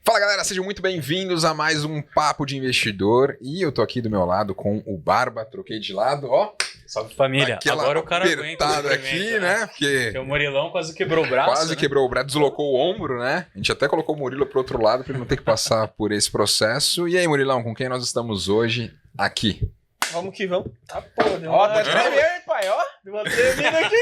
Fala galera, sejam muito bem-vindos a mais um Papo de Investidor. E eu tô aqui do meu lado com o Barba, troquei de lado, ó. Salve família, agora o cara aguenta apertado aqui, né? Porque o Murilão quase quebrou o braço. quase quebrou o braço, deslocou o ombro, né? A gente até colocou o Murilo pro outro lado pra ele não ter que passar por esse processo. E aí, Murilão, com quem nós estamos hoje aqui? Vamos que vamos. Tá porra, deu uma tremida, pai, ó. Deu uma tremida aqui.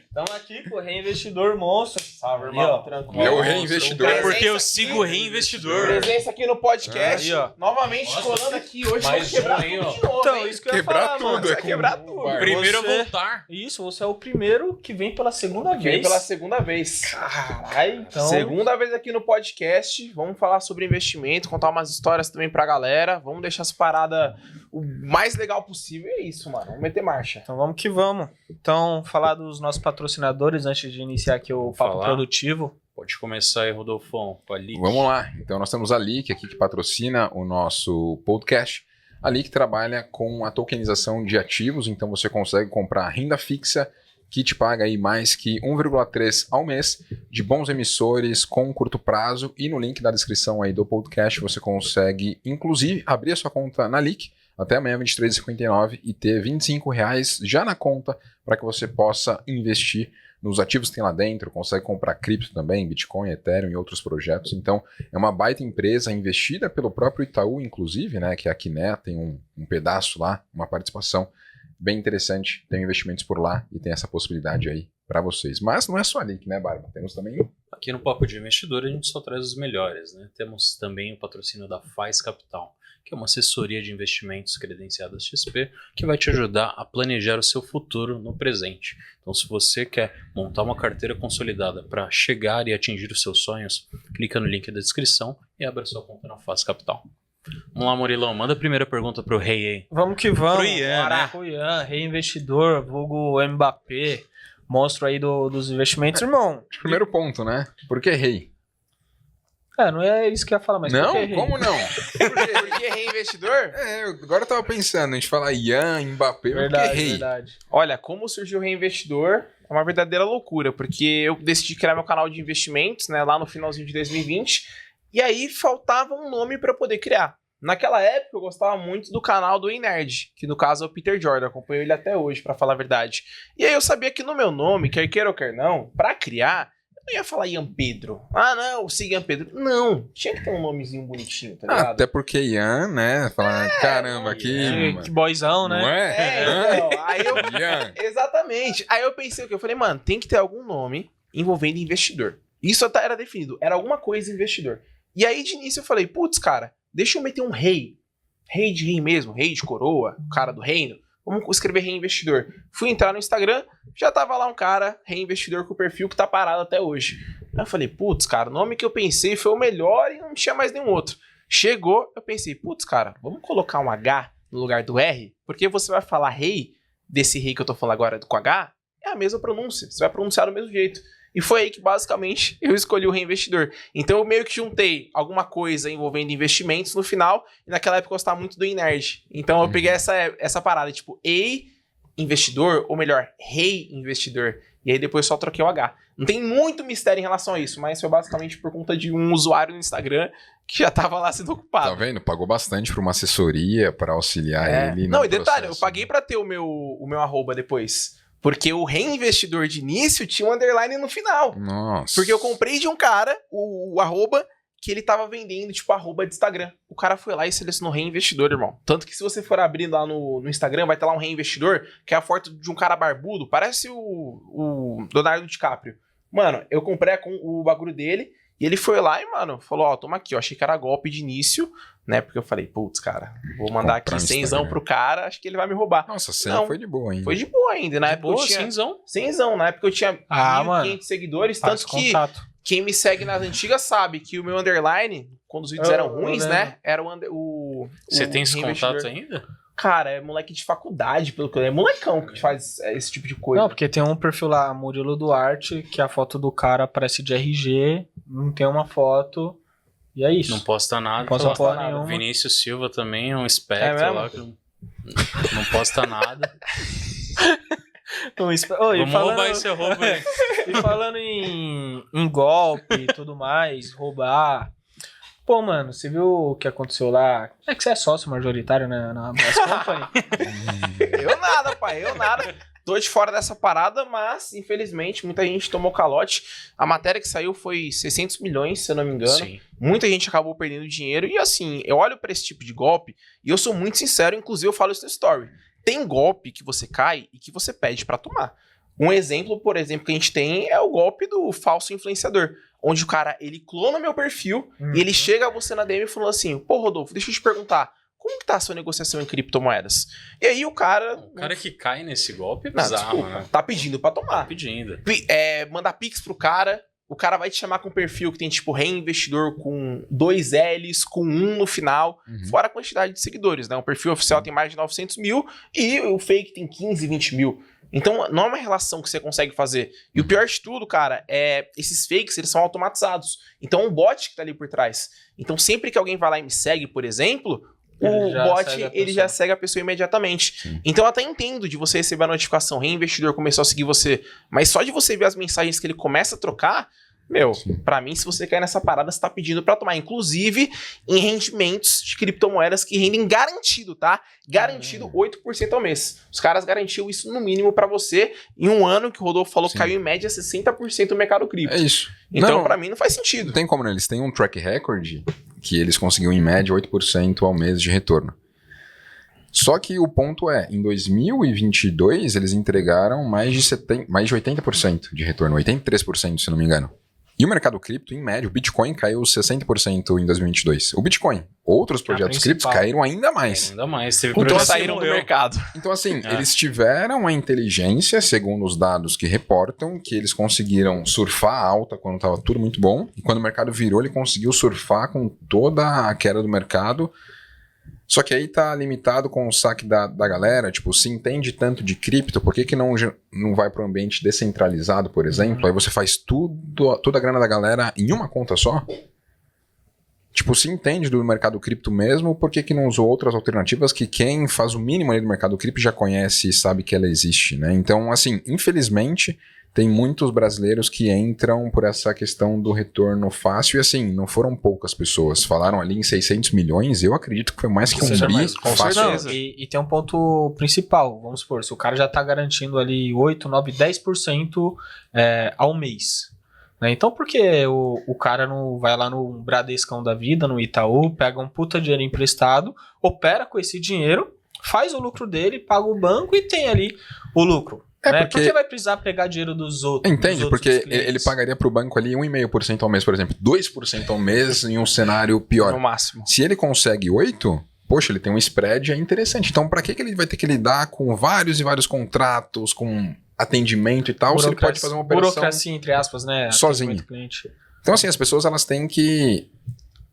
Estamos aqui com o Reinvestidor Monstro. Salve, irmão. Tranquilo. É o Reinvestidor. É porque eu sigo o Reinvestidor. Presença aqui no podcast. Aí, ó. Novamente colando aqui hoje. Mais Vamos quebrar um aí, tudo ó. de novo, Então, hein? isso que eu ia Quebrar falar, tudo, mano. é Vai quebrar tudo. Barba. Primeiro Você- a voltar. Isso, você é o primeiro que vem pela segunda Vem vez. pela segunda vez. Caralho, então... Segunda vez aqui no podcast. Vamos falar sobre investimento, contar umas histórias também pra galera. Vamos deixar essa parada o mais legal possível. É isso, mano. Vamos meter marcha. Então vamos que vamos. Então, falar dos nossos patrocinadores antes de iniciar aqui o Papo Falar. Produtivo. Pode começar aí, Rodolfão, com a Lick. Vamos lá. Então nós temos a Lick aqui que patrocina o nosso podcast. A Lick trabalha com a tokenização de ativos, então você consegue comprar renda fixa que te paga aí mais que 1,3 ao mês de bons emissores com curto prazo, e no link da descrição aí do podcast você consegue inclusive abrir a sua conta na Lick até amanhã 23h59 e ter R$25 já na conta para que você possa investir nos ativos que tem lá dentro, consegue comprar cripto também, Bitcoin, Ethereum e outros projetos. Então, é uma baita empresa investida pelo próprio Itaú, inclusive, né, que é a Quiné, tem um pedaço lá, uma participação bem interessante, tem investimentos por lá e tem essa possibilidade aí para vocês. Mas não é só a Lick, né, Barba? Temos também... Aqui no Papo de Investidor a gente só traz os melhores, né? Temos também o patrocínio da Faz Capital, que é uma assessoria de investimentos credenciada XP, que vai te ajudar a planejar o seu futuro no presente. Então, se você quer montar uma carteira consolidada para chegar e atingir os seus sonhos, clica no link da descrição e abra sua conta na Faz Capital. Vamos lá, Murilão, manda a primeira pergunta pro Rei aí. Vamos que vamos. Pro Ian, Bora. né? Pro Ian, Reinvestidor, vulgo Mbappé, monstro aí dos investimentos. Irmão, Primeiro ponto, né? Por que rei? não é isso que eu ia falar, mas Não? por que rei? Como não? Porque reinvestidor? Agora eu tava pensando, a gente fala Ian, Mbappé, mas por que Verdade, rei? verdade. Olha, como surgiu o Reinvestidor é uma verdadeira loucura, porque eu decidi criar meu canal de investimentos, né, lá no finalzinho de 2020, e aí faltava um nome para poder criar. Naquela época eu gostava muito do canal do Nerd, que no caso é o Peter Jordan, acompanho ele até hoje, para falar a verdade. E aí eu sabia que no meu nome, quer queira ou quer não, para criar, eu não ia falar Ian Pedro. Ah, não, eu sigo Ian Pedro. Não, tinha que ter um nomezinho bonitinho, tá ligado? Até porque Ian, né? Falar, caramba, Que mano, boyzão, não né? é? Então, aí eu... Ian. Exatamente. Aí eu pensei o quê? Eu falei, mano, tem que ter algum nome envolvendo investidor. Isso até era definido. Era alguma coisa investidor. E aí, de início, eu falei, putz, cara, deixa eu meter um rei. Rei de rei mesmo, rei de coroa, o cara do reino. Vamos escrever reinvestidor. Fui entrar no Instagram, já tava lá um cara, reinvestidor com o perfil que tá parado até hoje. Aí eu falei, putz, cara, o nome que eu pensei foi o melhor e não tinha mais nenhum outro. Chegou, eu pensei, putz, cara, vamos colocar um H no lugar do R? Porque você vai falar rei, desse rei que eu tô falando agora com H, é a mesma pronúncia. Você vai pronunciar do mesmo jeito. E foi aí que, basicamente, eu escolhi o reinvestidor. Então, eu meio que juntei alguma coisa envolvendo investimentos no final. E naquela época eu gostava muito do Nerd. Então, eu peguei essa parada, tipo, investidor, ou melhor, rei investidor. E aí, depois só troquei o H. Não tem muito mistério em relação a isso, mas foi basicamente por conta de um usuário no Instagram que já tava lá sendo ocupado. Tá vendo? Pagou bastante pra uma assessoria pra auxiliar ele. Não, no e detalhe, processo. eu paguei pra ter o meu arroba depois. Porque o reinvestidor de início tinha um underline no final. Nossa. Porque eu comprei de um cara o arroba que ele tava vendendo, tipo, arroba de Instagram. O cara foi lá e selecionou reinvestidor, irmão. Tanto que se você for abrir lá no Instagram, vai estar lá um reinvestidor, que é a foto de um cara barbudo, parece o Leonardo DiCaprio. Mano, eu comprei o bagulho dele, e ele foi lá e, mano, falou, ó, toma aqui, ó, achei que era golpe de início, né, porque eu falei, putz, cara, vou mandar Comprar aqui no 100zão Instagram. pro cara, acho que ele vai me roubar. Nossa, a senha Não. foi de boa, hein? Foi de boa ainda, na época Boa, eu tinha... cinzão. 100zão, na época eu tinha 1.500 mano. seguidores, Faz tanto que contato. quem me segue nas antigas sabe que o meu underline, quando os vídeos Eu- eram eu ruins, lembro. né, era o Você tem esse reinvestidor. contato ainda? Cara, é moleque de faculdade, pelo que eu lembro. É molecão que faz esse tipo de coisa. Não, porque tem um perfil lá, Murilo Duarte, que a foto do cara aparece de RG, não tem uma foto, e é isso. Não posta nada. Não posta Fala, porra nada. nenhuma. Vinícius Silva também, um É espectro mesmo? lá que não posta nada. Vamos roubar esse arroba aí. E falando em golpe e tudo mais, roubar. Pô, mano, você viu o que aconteceu lá? É que você é sócio majoritário, né, na Bass Company? Eu nada, pai, eu nada. Tô de fora dessa parada, mas, infelizmente, muita gente tomou calote. A matéria que saiu foi 600 milhões, se eu não me engano. Sim. Muita gente acabou perdendo dinheiro. E assim, eu olho pra esse tipo de golpe e eu sou muito sincero, inclusive eu falo isso no story. Tem golpe que você cai e que você pede pra tomar. Um exemplo, por exemplo, que a gente tem é o golpe do falso influenciador. Onde o cara, ele clona meu perfil e ele chega a você na DM falando assim, pô, Rodolfo, deixa eu te perguntar, como que tá a sua negociação em criptomoedas? E aí o cara... O cara que cai nesse golpe é Não, bizarro, desculpa, né? tá pedindo pra tomar. Tá pedindo. Mandar pix pro cara, o cara vai te chamar com um perfil que tem tipo reinvestidor com 2 L's, com 1 no final, fora a quantidade de seguidores, né? O perfil oficial tem mais de 900 mil e o fake tem 15, 20 mil. Então, não é uma relação que você consegue fazer. E o pior de tudo, cara, é esses fakes, eles são automatizados. Então, é um bot que tá ali por trás. Então, sempre que alguém vai lá e me segue, por exemplo, o bot, ele já segue a pessoa imediatamente. Sim. Então, eu até entendo de você receber a notificação, reinvestidor começou a seguir você, mas só de você ver as mensagens que ele começa a trocar, meu, pra mim, se você cair nessa parada, você tá pedindo pra tomar. Inclusive, em rendimentos de criptomoedas que rendem garantido, tá? Garantido 8% ao mês. Os caras garantiam isso no mínimo pra você. Em um ano, que o Rodolfo falou, Sim. caiu em média 60% do mercado cripto. É isso. Então, Não, pra mim, não faz sentido. não tem como, né? Eles têm um track record que eles conseguiam em média 8% ao mês de retorno. Só que o ponto é, em 2022, eles entregaram mais de 80% de retorno, 83%, se não me engano. E o mercado cripto, em média, o Bitcoin caiu 60% em 2022. O Bitcoin, outros projetos criptos caíram ainda mais. Ainda mais. Teve Então projeto que saíram do morreu. mercado. Então, assim, eles tiveram a inteligência, segundo os dados que reportam, que eles conseguiram surfar a alta quando estava tudo muito bom. E quando o mercado virou, ele conseguiu surfar com toda a queda do mercado. Só que aí tá limitado com o saque da galera, tipo, se entende tanto de cripto, por que não vai para um ambiente descentralizado, por exemplo? Aí você faz toda a grana da galera em uma conta só? Tipo, se entende do mercado cripto mesmo, por que não usou outras alternativas que quem faz o mínimo ali do mercado cripto já conhece e sabe que ela existe, né? Então, assim, infelizmente, tem muitos brasileiros que entram por essa questão do retorno fácil e, assim, não foram poucas pessoas. Falaram ali em 600 milhões, eu acredito que foi mais que um Seja bi mais, com fácil. certeza. E tem um ponto principal, vamos supor, se o cara já tá garantindo ali 8, 9, 10% ao mês. Né? Então por que o cara não vai lá no Bradescão da vida, no Itaú, pega um puta dinheiro emprestado, opera com esse dinheiro, faz o lucro dele, paga o banco e tem ali o lucro. Né? porque- Por que vai precisar pegar dinheiro dos outros? Entende? dos outros Porque clientes? ele pagaria pro banco ali 1,5% ao mês, por exemplo. 2% ao mês em um cenário pior. No máximo. Se ele consegue 8%, poxa, ele tem um spread interessante. Então, para que ele vai ter que lidar com vários e vários contratos, com atendimento e tal, se ele pode fazer uma operação burocracia, entre aspas, né? sozinho? Atendimento ao cliente. Então, assim, as pessoas elas têm que...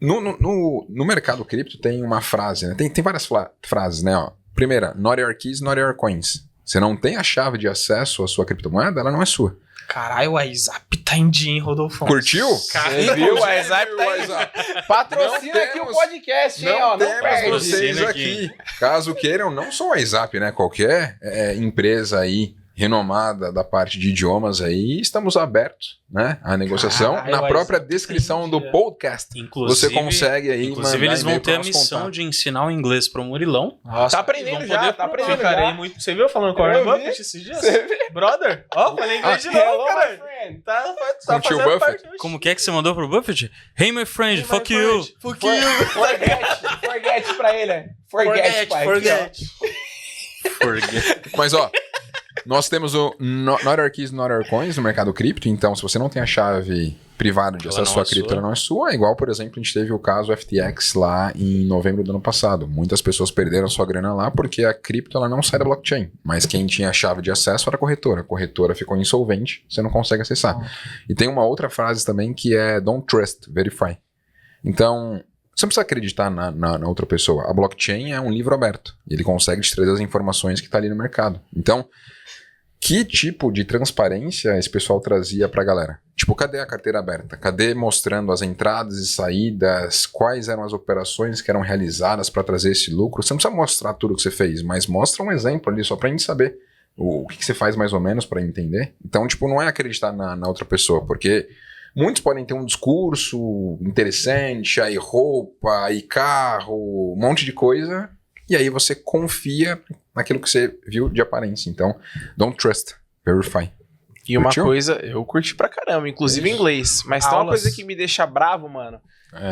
No mercado cripto tem uma frase, né? Tem várias frases, né? Ó. Primeira, not your keys, not your coins. Você não tem a chave de acesso à sua criptomoeda, ela não é sua. Caralho, o WhatsApp tá em dia, hein, Rodolfo? Curtiu? Você viu? O WhatsApp tá aí. WhatsApp. Patrocina Não aqui o temos- podcast, hein? Não Ó, não temos perde. vocês Patrocina aqui. Caso queiram, não só o WhatsApp, né? Qualquer empresa aí renomada da parte de idiomas aí, estamos abertos, né? A negociação. Caralho, Na mas própria tá descrição do entendi. podcast, Inclusive, você consegue aí inclusive mandar eles vão e-mail ter pro a nosso missão contato. de ensinar o inglês pro Murilão. Nossa, Tá aprendendo vão já, poder tá provar. aprendendo Ficarei já. muito... Você viu falando com o Warren Eu vi. Buffett esses dias? Brother, ó, falei inglês de novo, Hello, my cara. friend. Tá Com o tio fazendo Buffett? parte. Como que é que você mandou pro Buffett? Hey, my friend, Hey, fuck my you. friend, Fuck you. Forget pra ele. né? Forget, pai. forget. Mas ó, nós temos o Not Our Keys, Not Our Coins no mercado cripto, então se você não tem a chave privada de Ela acesso à não é sua cripto, sua. ela não é sua. É igual, por exemplo, a gente teve o caso FTX lá em novembro do ano passado. Muitas pessoas perderam sua grana lá porque a cripto ela não sai da blockchain. Mas quem tinha a chave de acesso era a corretora. A corretora ficou insolvente, você não consegue acessar. E tem uma outra frase também que é Don't Trust, Verify. Então, você não precisa acreditar na outra pessoa. A blockchain é um livro aberto. E ele consegue te trazer as informações que está ali no mercado. Então, que tipo de transparência esse pessoal trazia pra galera? Tipo, cadê a carteira aberta? Cadê mostrando as entradas e saídas? Quais eram as operações que eram realizadas para trazer esse lucro? Você não precisa mostrar tudo que você fez, mas mostra um exemplo ali só pra gente saber. o que você faz mais ou menos para entender. Então, tipo, não é acreditar na outra pessoa, porque muitos podem ter um discurso interessante, aí roupa, aí carro, um monte de coisa, e aí você confia naquilo que você viu de aparência. Então, don't trust, verify. E uma Curtiu? coisa, eu curti pra caramba, inclusive em inglês. Mas tem uma Aulas. coisa que me deixa bravo, mano.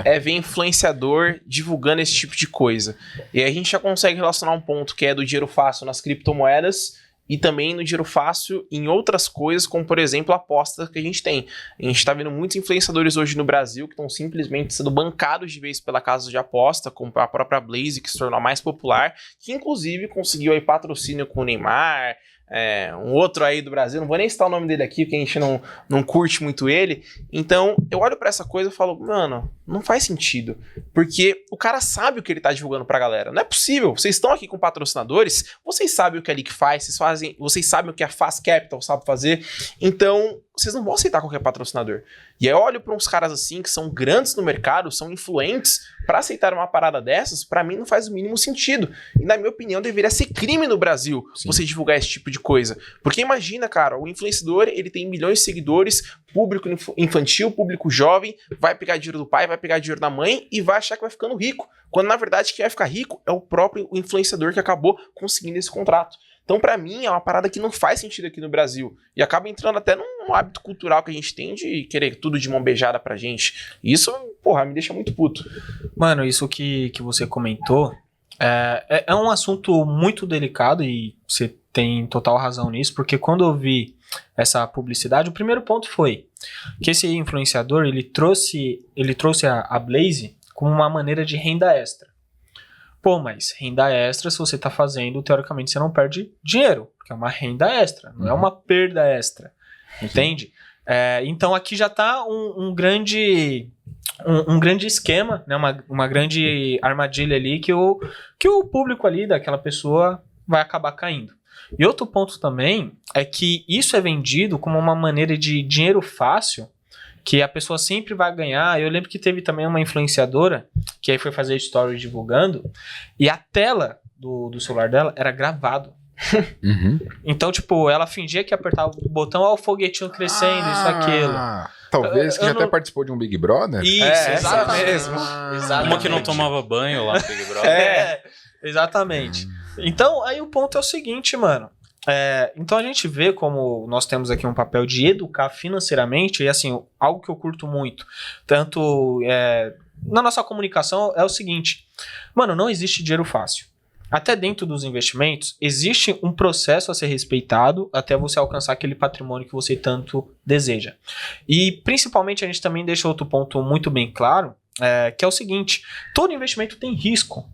É ver influenciador divulgando esse tipo de coisa. E aí a gente já consegue relacionar um ponto que é do dinheiro fácil nas criptomoedas e também no dinheiro fácil em outras coisas, como por exemplo a aposta que a gente tem. A gente tá vendo muitos influenciadores hoje no Brasil que estão simplesmente sendo bancados de vez pela casa de aposta, como a própria Blaze, que se tornou a mais popular, que inclusive conseguiu aí patrocínio com o Neymar, um outro aí do Brasil, não vou nem citar o nome dele aqui, porque a gente não curte muito ele. Então, eu olho pra essa coisa e falo, mano, não faz sentido. Porque o cara sabe o que ele tá divulgando pra galera. Não é possível. Vocês estão aqui com patrocinadores, vocês sabem o que a Leak faz, vocês sabem o que a Fast Capital sabe fazer. Então, vocês não vão aceitar qualquer patrocinador. E aí eu olho pra uns caras assim, que são grandes no mercado, são influentes, pra aceitar uma parada dessas, pra mim não faz o mínimo sentido. E na minha opinião, deveria ser crime no Brasil você divulgar esse tipo de coisa. Porque imagina, cara, o influenciador, ele tem milhões de seguidores, público infantil, público jovem, vai pegar dinheiro do pai, vai pegar dinheiro da mãe e vai achar que vai ficando rico. Quando na verdade quem vai ficar rico é o próprio influenciador que acabou conseguindo esse contrato. Então, pra mim, é uma parada que não faz sentido aqui no Brasil. E acaba entrando até num hábito cultural que a gente tem de querer tudo de mão beijada pra gente. E isso, porra, me deixa muito puto. Mano, isso que você comentou é um assunto muito delicado e você tem total razão nisso, porque quando eu vi essa publicidade, o primeiro ponto foi que esse influenciador, ele trouxe a Blaze como uma maneira de renda extra. Pô, mas renda extra, se você tá fazendo, teoricamente você não perde dinheiro, porque é uma renda extra, não é uma perda extra, entende? Então aqui já tá um grande esquema, né? uma grande armadilha ali que o público ali daquela pessoa vai acabar caindo. E outro ponto também é que isso é vendido como uma maneira de dinheiro fácil, que a pessoa sempre vai ganhar. Eu lembro que teve também uma influenciadora que aí foi fazer stories divulgando e a tela do celular dela era gravado. Então, tipo, ela fingia que apertava o botão, o foguetinho crescendo, isso, aquilo. Talvez que já até participou de um Big Brother. Isso, exatamente. mesmo. Uma que não tomava banho lá no Big Brother. Exatamente. Então, aí o ponto é o seguinte, mano. Então a gente vê como nós temos aqui um papel de educar financeiramente, e assim, algo que eu curto muito, tanto na nossa comunicação, é o seguinte, mano, não existe dinheiro fácil. Até dentro dos investimentos, existe um processo a ser respeitado até você alcançar aquele patrimônio que você tanto deseja. E principalmente a gente também deixa outro ponto muito bem claro, que é o seguinte, todo investimento tem risco.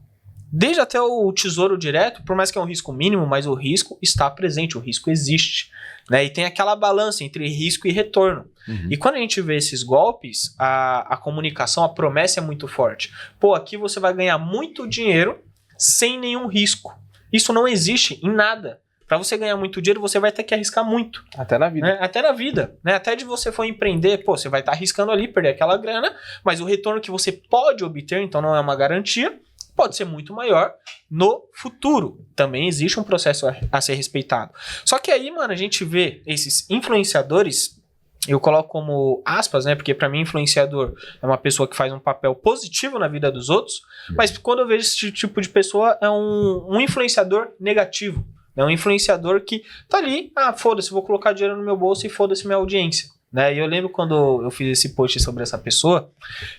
Desde até o tesouro direto, por mais que é um risco mínimo, mas o risco está presente, o risco existe, né? E tem aquela balança entre risco e retorno. E quando a gente vê esses golpes, a comunicação, a promessa é muito forte. Pô, aqui você vai ganhar muito dinheiro sem nenhum risco. Isso não existe em nada. Para você ganhar muito dinheiro, você vai ter que arriscar muito. Até na vida. Né? Até na vida. Né? Até de você for empreender, pô, você vai estar arriscando ali, perder aquela grana, mas o retorno que você pode obter, então não é uma garantia, pode ser muito maior no futuro. Também existe um processo a ser respeitado. Só que aí, mano, a gente vê esses influenciadores, eu coloco como aspas, né? Porque pra mim influenciador é uma pessoa que faz um papel positivo na vida dos outros, mas quando eu vejo esse tipo de pessoa, é um influenciador negativo. É um influenciador que tá ali, foda-se, vou colocar dinheiro no meu bolso e foda-se minha audiência. Né? E eu lembro quando eu fiz esse post sobre essa pessoa,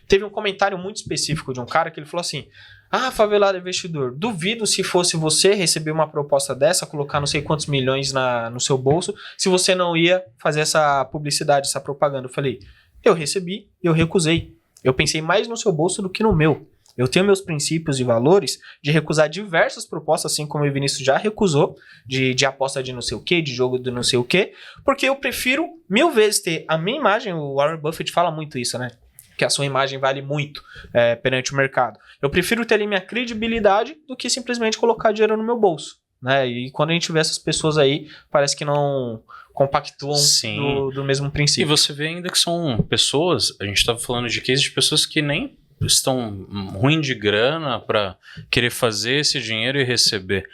teve um comentário muito específico de um cara que ele falou assim: favelado investidor, duvido se fosse você receber uma proposta dessa, colocar não sei quantos milhões no seu bolso, se você não ia fazer essa publicidade, essa propaganda. Eu falei, eu recebi, eu recusei. Eu pensei mais no seu bolso do que no meu. Eu tenho meus princípios e valores de recusar diversas propostas, assim como o Vinícius já recusou, de aposta de não sei o que, de jogo de não sei o que, porque eu prefiro 1000 vezes ter a minha imagem. O Warren Buffett fala muito isso, né? Que a sua imagem vale muito perante o mercado. Eu prefiro ter ali minha credibilidade do que simplesmente colocar dinheiro no meu bolso. Né? E quando a gente vê essas pessoas aí, parece que não compactuam do mesmo princípio. E você vê ainda que são pessoas, a gente estava falando de cases de pessoas que nem estão ruim de grana para querer fazer esse dinheiro e receber.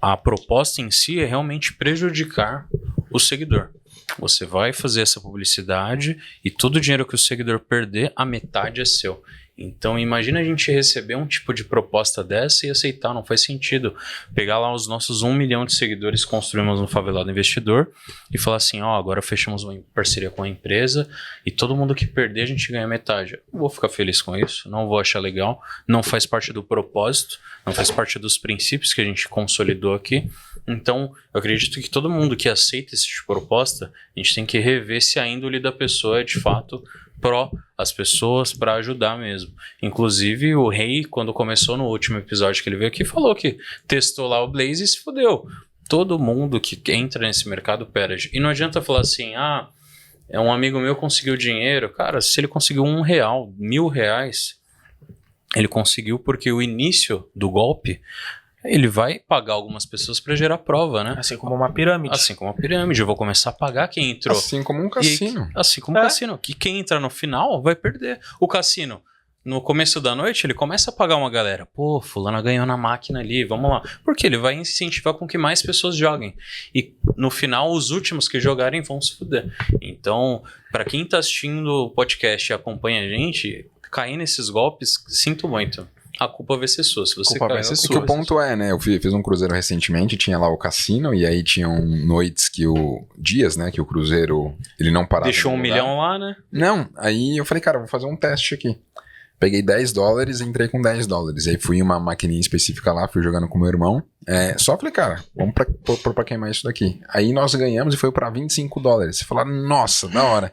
A proposta em si é realmente prejudicar o seguidor. Você vai fazer essa publicidade e todo o dinheiro que o seguidor perder, a metade é seu. Então imagina a gente receber um tipo de proposta dessa e aceitar, não faz sentido. Pegar lá os nossos 1 milhão de seguidores que construímos no Favelado Investidor e falar assim, agora fechamos uma parceria com a empresa e todo mundo que perder a gente ganha metade. Eu não vou ficar feliz com isso, não vou achar legal, não faz parte do propósito, não faz parte dos princípios que a gente consolidou aqui. Então eu acredito que todo mundo que aceita esse tipo de proposta, a gente tem que rever se a índole da pessoa é de fato pró as pessoas, para ajudar mesmo. Inclusive o Rei, quando começou no último episódio que ele veio aqui, falou que testou lá o Blaze e se fudeu. Todo mundo que entra nesse mercado perde. E não adianta falar assim, um amigo meu conseguiu dinheiro. Cara, se ele conseguiu R$1, R$1.000, ele conseguiu porque o início do golpe, ele vai pagar algumas pessoas para gerar prova, né? Assim como uma pirâmide. Assim como uma pirâmide. Eu vou começar a pagar quem entrou. Assim como um cassino. Assim como um cassino. Que quem entra no final vai perder. O cassino, no começo da noite, ele começa a pagar uma galera. Pô, fulano ganhou na máquina ali, vamos lá. Porque ele vai incentivar com que mais pessoas joguem. E no final, os últimos que jogarem vão se fuder. Então, para quem tá assistindo o podcast e acompanha a gente, cair nesses golpes, sinto muito. A culpa vai ser sua. Se você Culpa vai caiu, ser a sua. Que o ponto é, né? Eu fiz um cruzeiro recentemente, tinha lá o cassino, e aí tinham noites que dias, né? Que o cruzeiro, ele não parava. deixou no $1 lugar. milhão lá, né? Não, aí eu falei, cara, vou fazer um teste aqui. Peguei $10 e entrei com $10. Aí fui em uma maquininha específica lá, fui jogando com meu irmão. Só falei, cara, vamos pra queimar isso daqui. Aí nós ganhamos e foi pra $25. Você falou, nossa, da hora.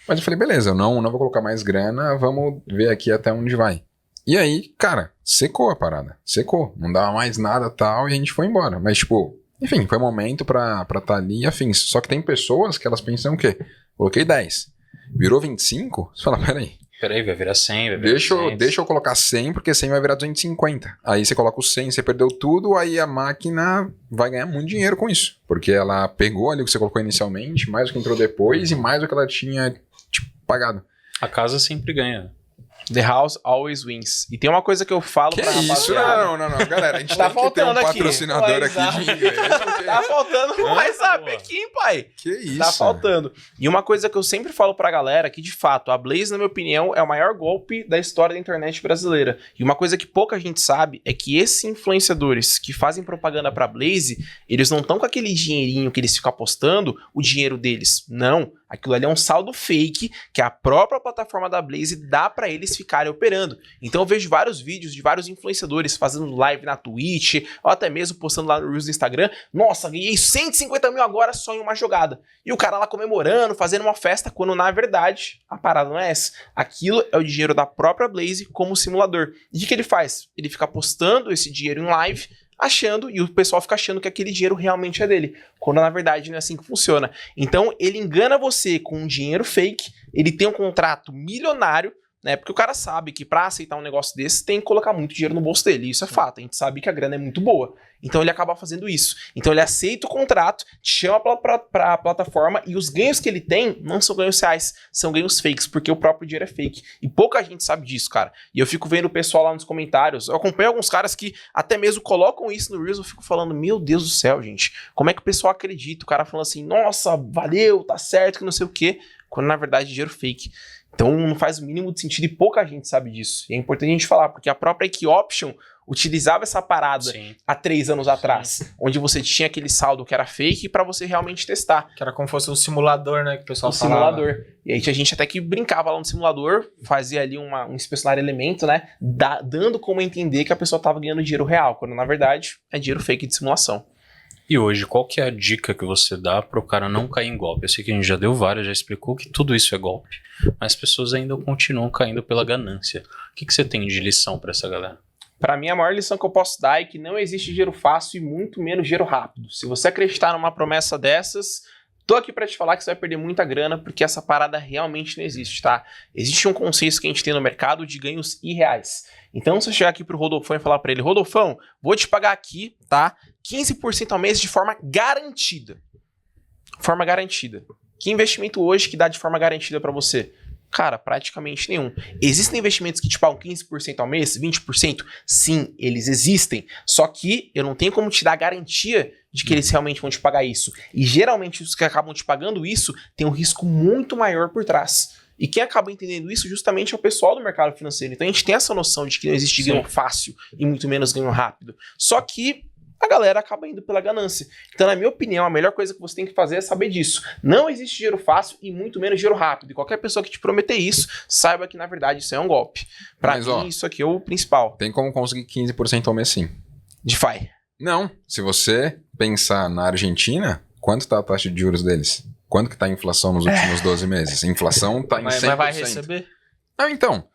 Mas eu falei, beleza, eu não vou colocar mais grana, vamos ver aqui até onde vai. E aí, cara, secou a parada. Secou. Não dava mais nada tal e a gente foi embora. Mas, tipo, enfim, foi momento pra tá ali e afins. Só que tem pessoas que elas pensam o quê? Coloquei 10. Virou 25? Você fala, peraí. Peraí, vai virar 100, vai virar 200. Deixa eu colocar 100, porque 100 vai virar 250. Aí você coloca o 100, você perdeu tudo, aí a máquina vai ganhar muito dinheiro com isso. Porque ela pegou ali o que você colocou inicialmente, mais o que entrou depois e mais o que ela tinha, tipo, pagado. A casa sempre ganha. The house always wins. E tem uma coisa que eu falo Que pra isso? rapaziada. Não, galera. A gente Tá tem que ter um faltando aqui. patrocinador Mas, aqui de inglês. porque- Tá faltando um WhatsApp boa. aqui, hein, pai? Que isso? Tá faltando. E uma coisa que eu sempre falo pra galera, que de fato, a Blaze, na minha opinião, é o maior golpe da história da internet brasileira. E uma coisa que pouca gente sabe é que esses influenciadores que fazem propaganda pra Blaze, eles não estão com aquele dinheirinho que eles ficam apostando, o dinheiro deles. Não. Aquilo ali é um saldo fake que a própria plataforma da Blaze dá pra eles ficarem operando. Então eu vejo vários vídeos de vários influenciadores fazendo live na Twitch, ou até mesmo postando lá no Reels do Instagram. Nossa, ganhei 150 mil agora só em uma jogada. E o cara lá comemorando, fazendo uma festa, quando na verdade a parada não é essa. Aquilo é o dinheiro da própria Blaze como simulador. E o que ele faz? Ele fica postando esse dinheiro em live, achando, e o pessoal fica achando que aquele dinheiro realmente é dele, quando na verdade não é assim que funciona. Então ele engana você com um dinheiro fake, ele tem um contrato milionário, né? Porque o cara sabe que pra aceitar um negócio desse tem que colocar muito dinheiro no bolso dele, isso é fato, a gente sabe que a grana é muito boa. Então ele acaba fazendo isso. Então ele aceita o contrato, te chama pra plataforma e os ganhos que ele tem não são ganhos reais, são ganhos fakes, porque o próprio dinheiro é fake. E pouca gente sabe disso, cara. E eu fico vendo o pessoal lá nos comentários, eu acompanho alguns caras que até mesmo colocam isso no Reels, eu fico falando, meu Deus do céu, gente, como é que o pessoal acredita? O cara falando assim, nossa, valeu, tá certo, que não sei o quê, quando na verdade é dinheiro fake. Então não faz o mínimo de sentido e pouca gente sabe disso. E é importante a gente falar, porque a própria Equioption utilizava essa parada Sim. há 3 anos atrás, onde você tinha aquele saldo que era fake para você realmente testar. Que era como se fosse um simulador, né? Que o pessoal O falava. simulador. E aí a gente até que brincava lá no simulador, fazia ali um inspecionar elemento, né? Dando como entender que a pessoa tava ganhando dinheiro real, quando na verdade é dinheiro fake de simulação. E hoje, qual que é a dica que você dá para o cara não cair em golpe? Eu sei que a gente já deu várias, já explicou que tudo isso é golpe, mas as pessoas ainda continuam caindo pela ganância. O que você tem de lição para essa galera? Para mim, a maior lição que eu posso dar é que não existe dinheiro fácil e muito menos dinheiro rápido. Se você acreditar numa promessa dessas, tô aqui para te falar que você vai perder muita grana, porque essa parada realmente não existe, tá? Existe um conceito que a gente tem no mercado de ganhos irreais. Então, se eu chegar aqui pro Rodolfão e falar para ele, Rodolfão, vou te pagar aqui, tá? 15% ao mês de forma garantida. Forma garantida. Que investimento hoje que dá de forma garantida para você? Cara, praticamente nenhum. Existem investimentos que te pagam 15% ao mês, 20%? Sim, eles existem. Só que eu não tenho como te dar garantia de que eles realmente vão te pagar isso. E geralmente os que acabam te pagando isso têm um risco muito maior por trás. E quem acaba entendendo isso justamente é o pessoal do mercado financeiro. Então a gente tem essa noção de que não existe ganho fácil e muito menos ganho rápido. Só que a galera acaba indo pela ganância. Então, na minha opinião, a melhor coisa que você tem que fazer é saber disso. Não existe dinheiro fácil e muito menos dinheiro rápido. E qualquer pessoa que te prometer isso, saiba que, na verdade, isso é um golpe. Pra mim, isso aqui é o principal. Tem como conseguir 15% ao mês, sim. DeFi. Não. Se você pensar na Argentina, quanto tá a taxa de juros deles? Quanto que tá a inflação nos últimos 12 meses? A inflação tá em 100%. Mas vai receber? Ah, então.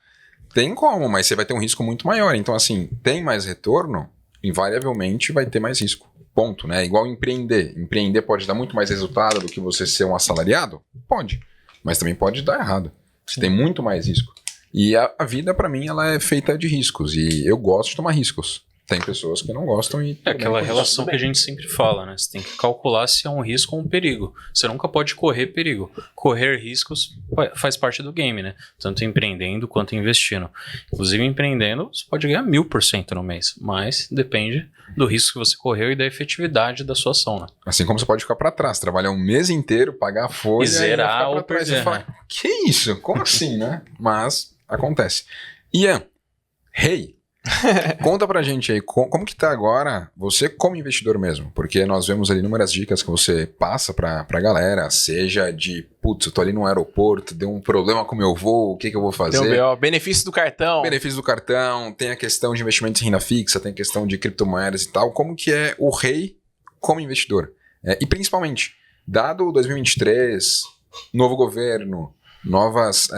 Tem como, mas você vai ter um risco muito maior. Então, assim, tem mais retorno, invariavelmente vai ter mais risco. Ponto, né? Igual empreender. Empreender pode dar muito mais resultado do que você ser um assalariado? Pode. Mas também pode dar errado. Você tem muito mais risco. E a vida, pra mim, ela é feita de riscos. E eu gosto de tomar riscos. Tem pessoas que não gostam e... É aquela relação que a gente sempre fala, né? Você tem que calcular se é um risco ou um perigo. Você nunca pode correr perigo. Correr riscos faz parte do game, né? Tanto empreendendo quanto investindo. Inclusive, empreendendo, você pode ganhar 1000% no mês. Mas depende do risco que você correu e da efetividade da sua ação, né? Assim como você pode ficar pra trás, trabalhar um mês inteiro, pagar a folha E zerar ficar ou pra trás perder, e falar, né? que isso? Como assim, né? Mas acontece. Ian, conta pra gente aí, como que tá agora você como investidor mesmo? Porque nós vemos ali inúmeras dicas que você passa pra galera, seja de, putz, eu tô ali no aeroporto, deu um problema com o meu voo, o que eu vou fazer? Tem o benefício do cartão. Benefício do cartão, tem a questão de investimentos em renda fixa, tem a questão de criptomoedas e tal. Como que é o como investidor? E principalmente, dado 2023, novo governo, novas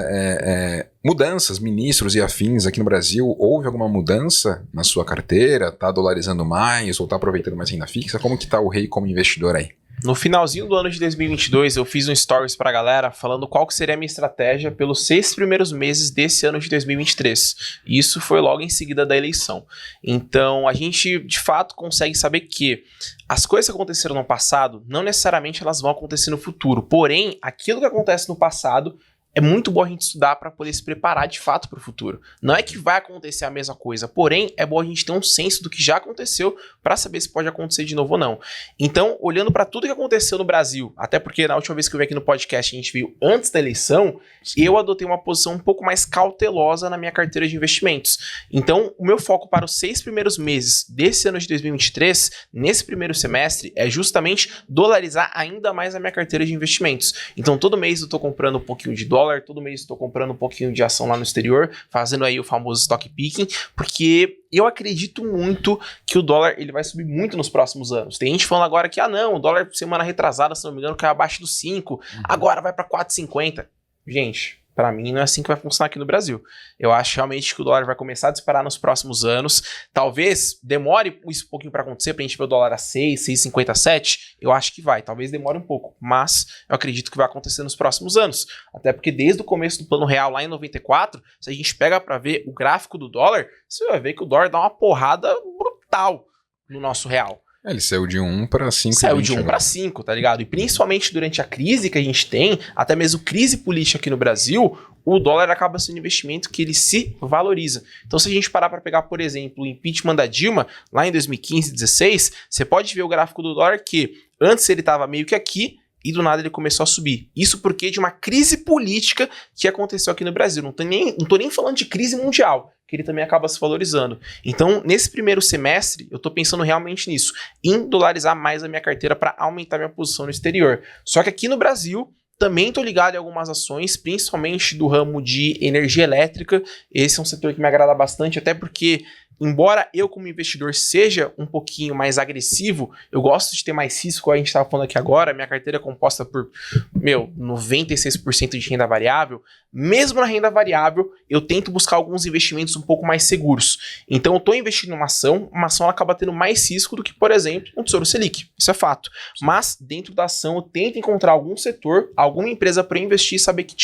mudanças, ministros e afins aqui no Brasil, houve alguma mudança na sua carteira? Tá dolarizando mais ou tá aproveitando mais renda fixa? Como que tá o como investidor aí? No finalzinho do ano de 2022, eu fiz um stories pra galera falando qual que seria a minha estratégia pelos 6 primeiros meses desse ano de 2023. E isso foi logo em seguida da eleição. Então, a gente, de fato, consegue saber que as coisas que aconteceram no passado, não necessariamente elas vão acontecer no futuro. Porém, aquilo que acontece no passado é muito bom a gente estudar para poder se preparar de fato para o futuro. Não é que vai acontecer a mesma coisa, porém é bom a gente ter um senso do que já aconteceu para saber se pode acontecer de novo ou não. Então, olhando para tudo que aconteceu no Brasil, até porque na última vez que eu vim aqui no podcast a gente veio antes da eleição, eu adotei uma posição um pouco mais cautelosa na minha carteira de investimentos. Então, o meu foco para os 6 primeiros meses desse ano de 2023, nesse primeiro semestre, é justamente dolarizar ainda mais a minha carteira de investimentos. Então, todo mês eu estou comprando um pouquinho de dólar, todo mês estou comprando um pouquinho de ação lá no exterior, fazendo aí o famoso stock picking, porque eu acredito muito que o dólar ele vai subir muito nos próximos anos. Tem gente falando agora que, não, o dólar semana retrasada, se não me engano, caiu abaixo dos 5, agora vai para 4,50. Gente, para mim não é assim que vai funcionar aqui no Brasil. Eu acho realmente que o dólar vai começar a disparar nos próximos anos. Talvez demore isso um pouquinho para acontecer, pra gente ver o dólar a 6, 6,57. Eu acho que vai. Talvez demore um pouco, mas eu acredito que vai acontecer nos próximos anos. Até porque desde o começo do Plano Real, lá em 94, se a gente pega para ver o gráfico do dólar, você vai ver que o dólar dá uma porrada brutal no nosso real. Ele saiu de 1 para 5. Saiu de 1 para 5, tá ligado? E principalmente durante a crise que a gente tem, até mesmo crise política aqui no Brasil, o dólar acaba sendo um investimento que ele se valoriza. Então, se a gente parar para pegar, por exemplo, o impeachment da Dilma, lá em 2015, 2016, você pode ver o gráfico do dólar que antes ele estava meio que aqui, e do nada ele começou a subir. Isso porque de uma crise política que aconteceu aqui no Brasil. Não tô nem falando de crise mundial, que ele também acaba se valorizando. Então, nesse primeiro semestre, eu tô pensando realmente nisso, em dolarizar mais a minha carteira para aumentar minha posição no exterior. Só que aqui no Brasil, também tô ligado em algumas ações, principalmente do ramo de energia elétrica. Esse é um setor que me agrada bastante, até porque embora eu como investidor seja um pouquinho mais agressivo, eu gosto de ter mais risco, como a gente estava falando aqui agora, minha carteira é composta por, 96% de renda variável. Mesmo na renda variável, eu tento buscar alguns investimentos um pouco mais seguros. Então eu estou investindo em uma ação ela acaba tendo mais risco do que, por exemplo, um Tesouro Selic. Isso é fato. Mas dentro da ação eu tento encontrar algum setor, alguma empresa para investir e saber que,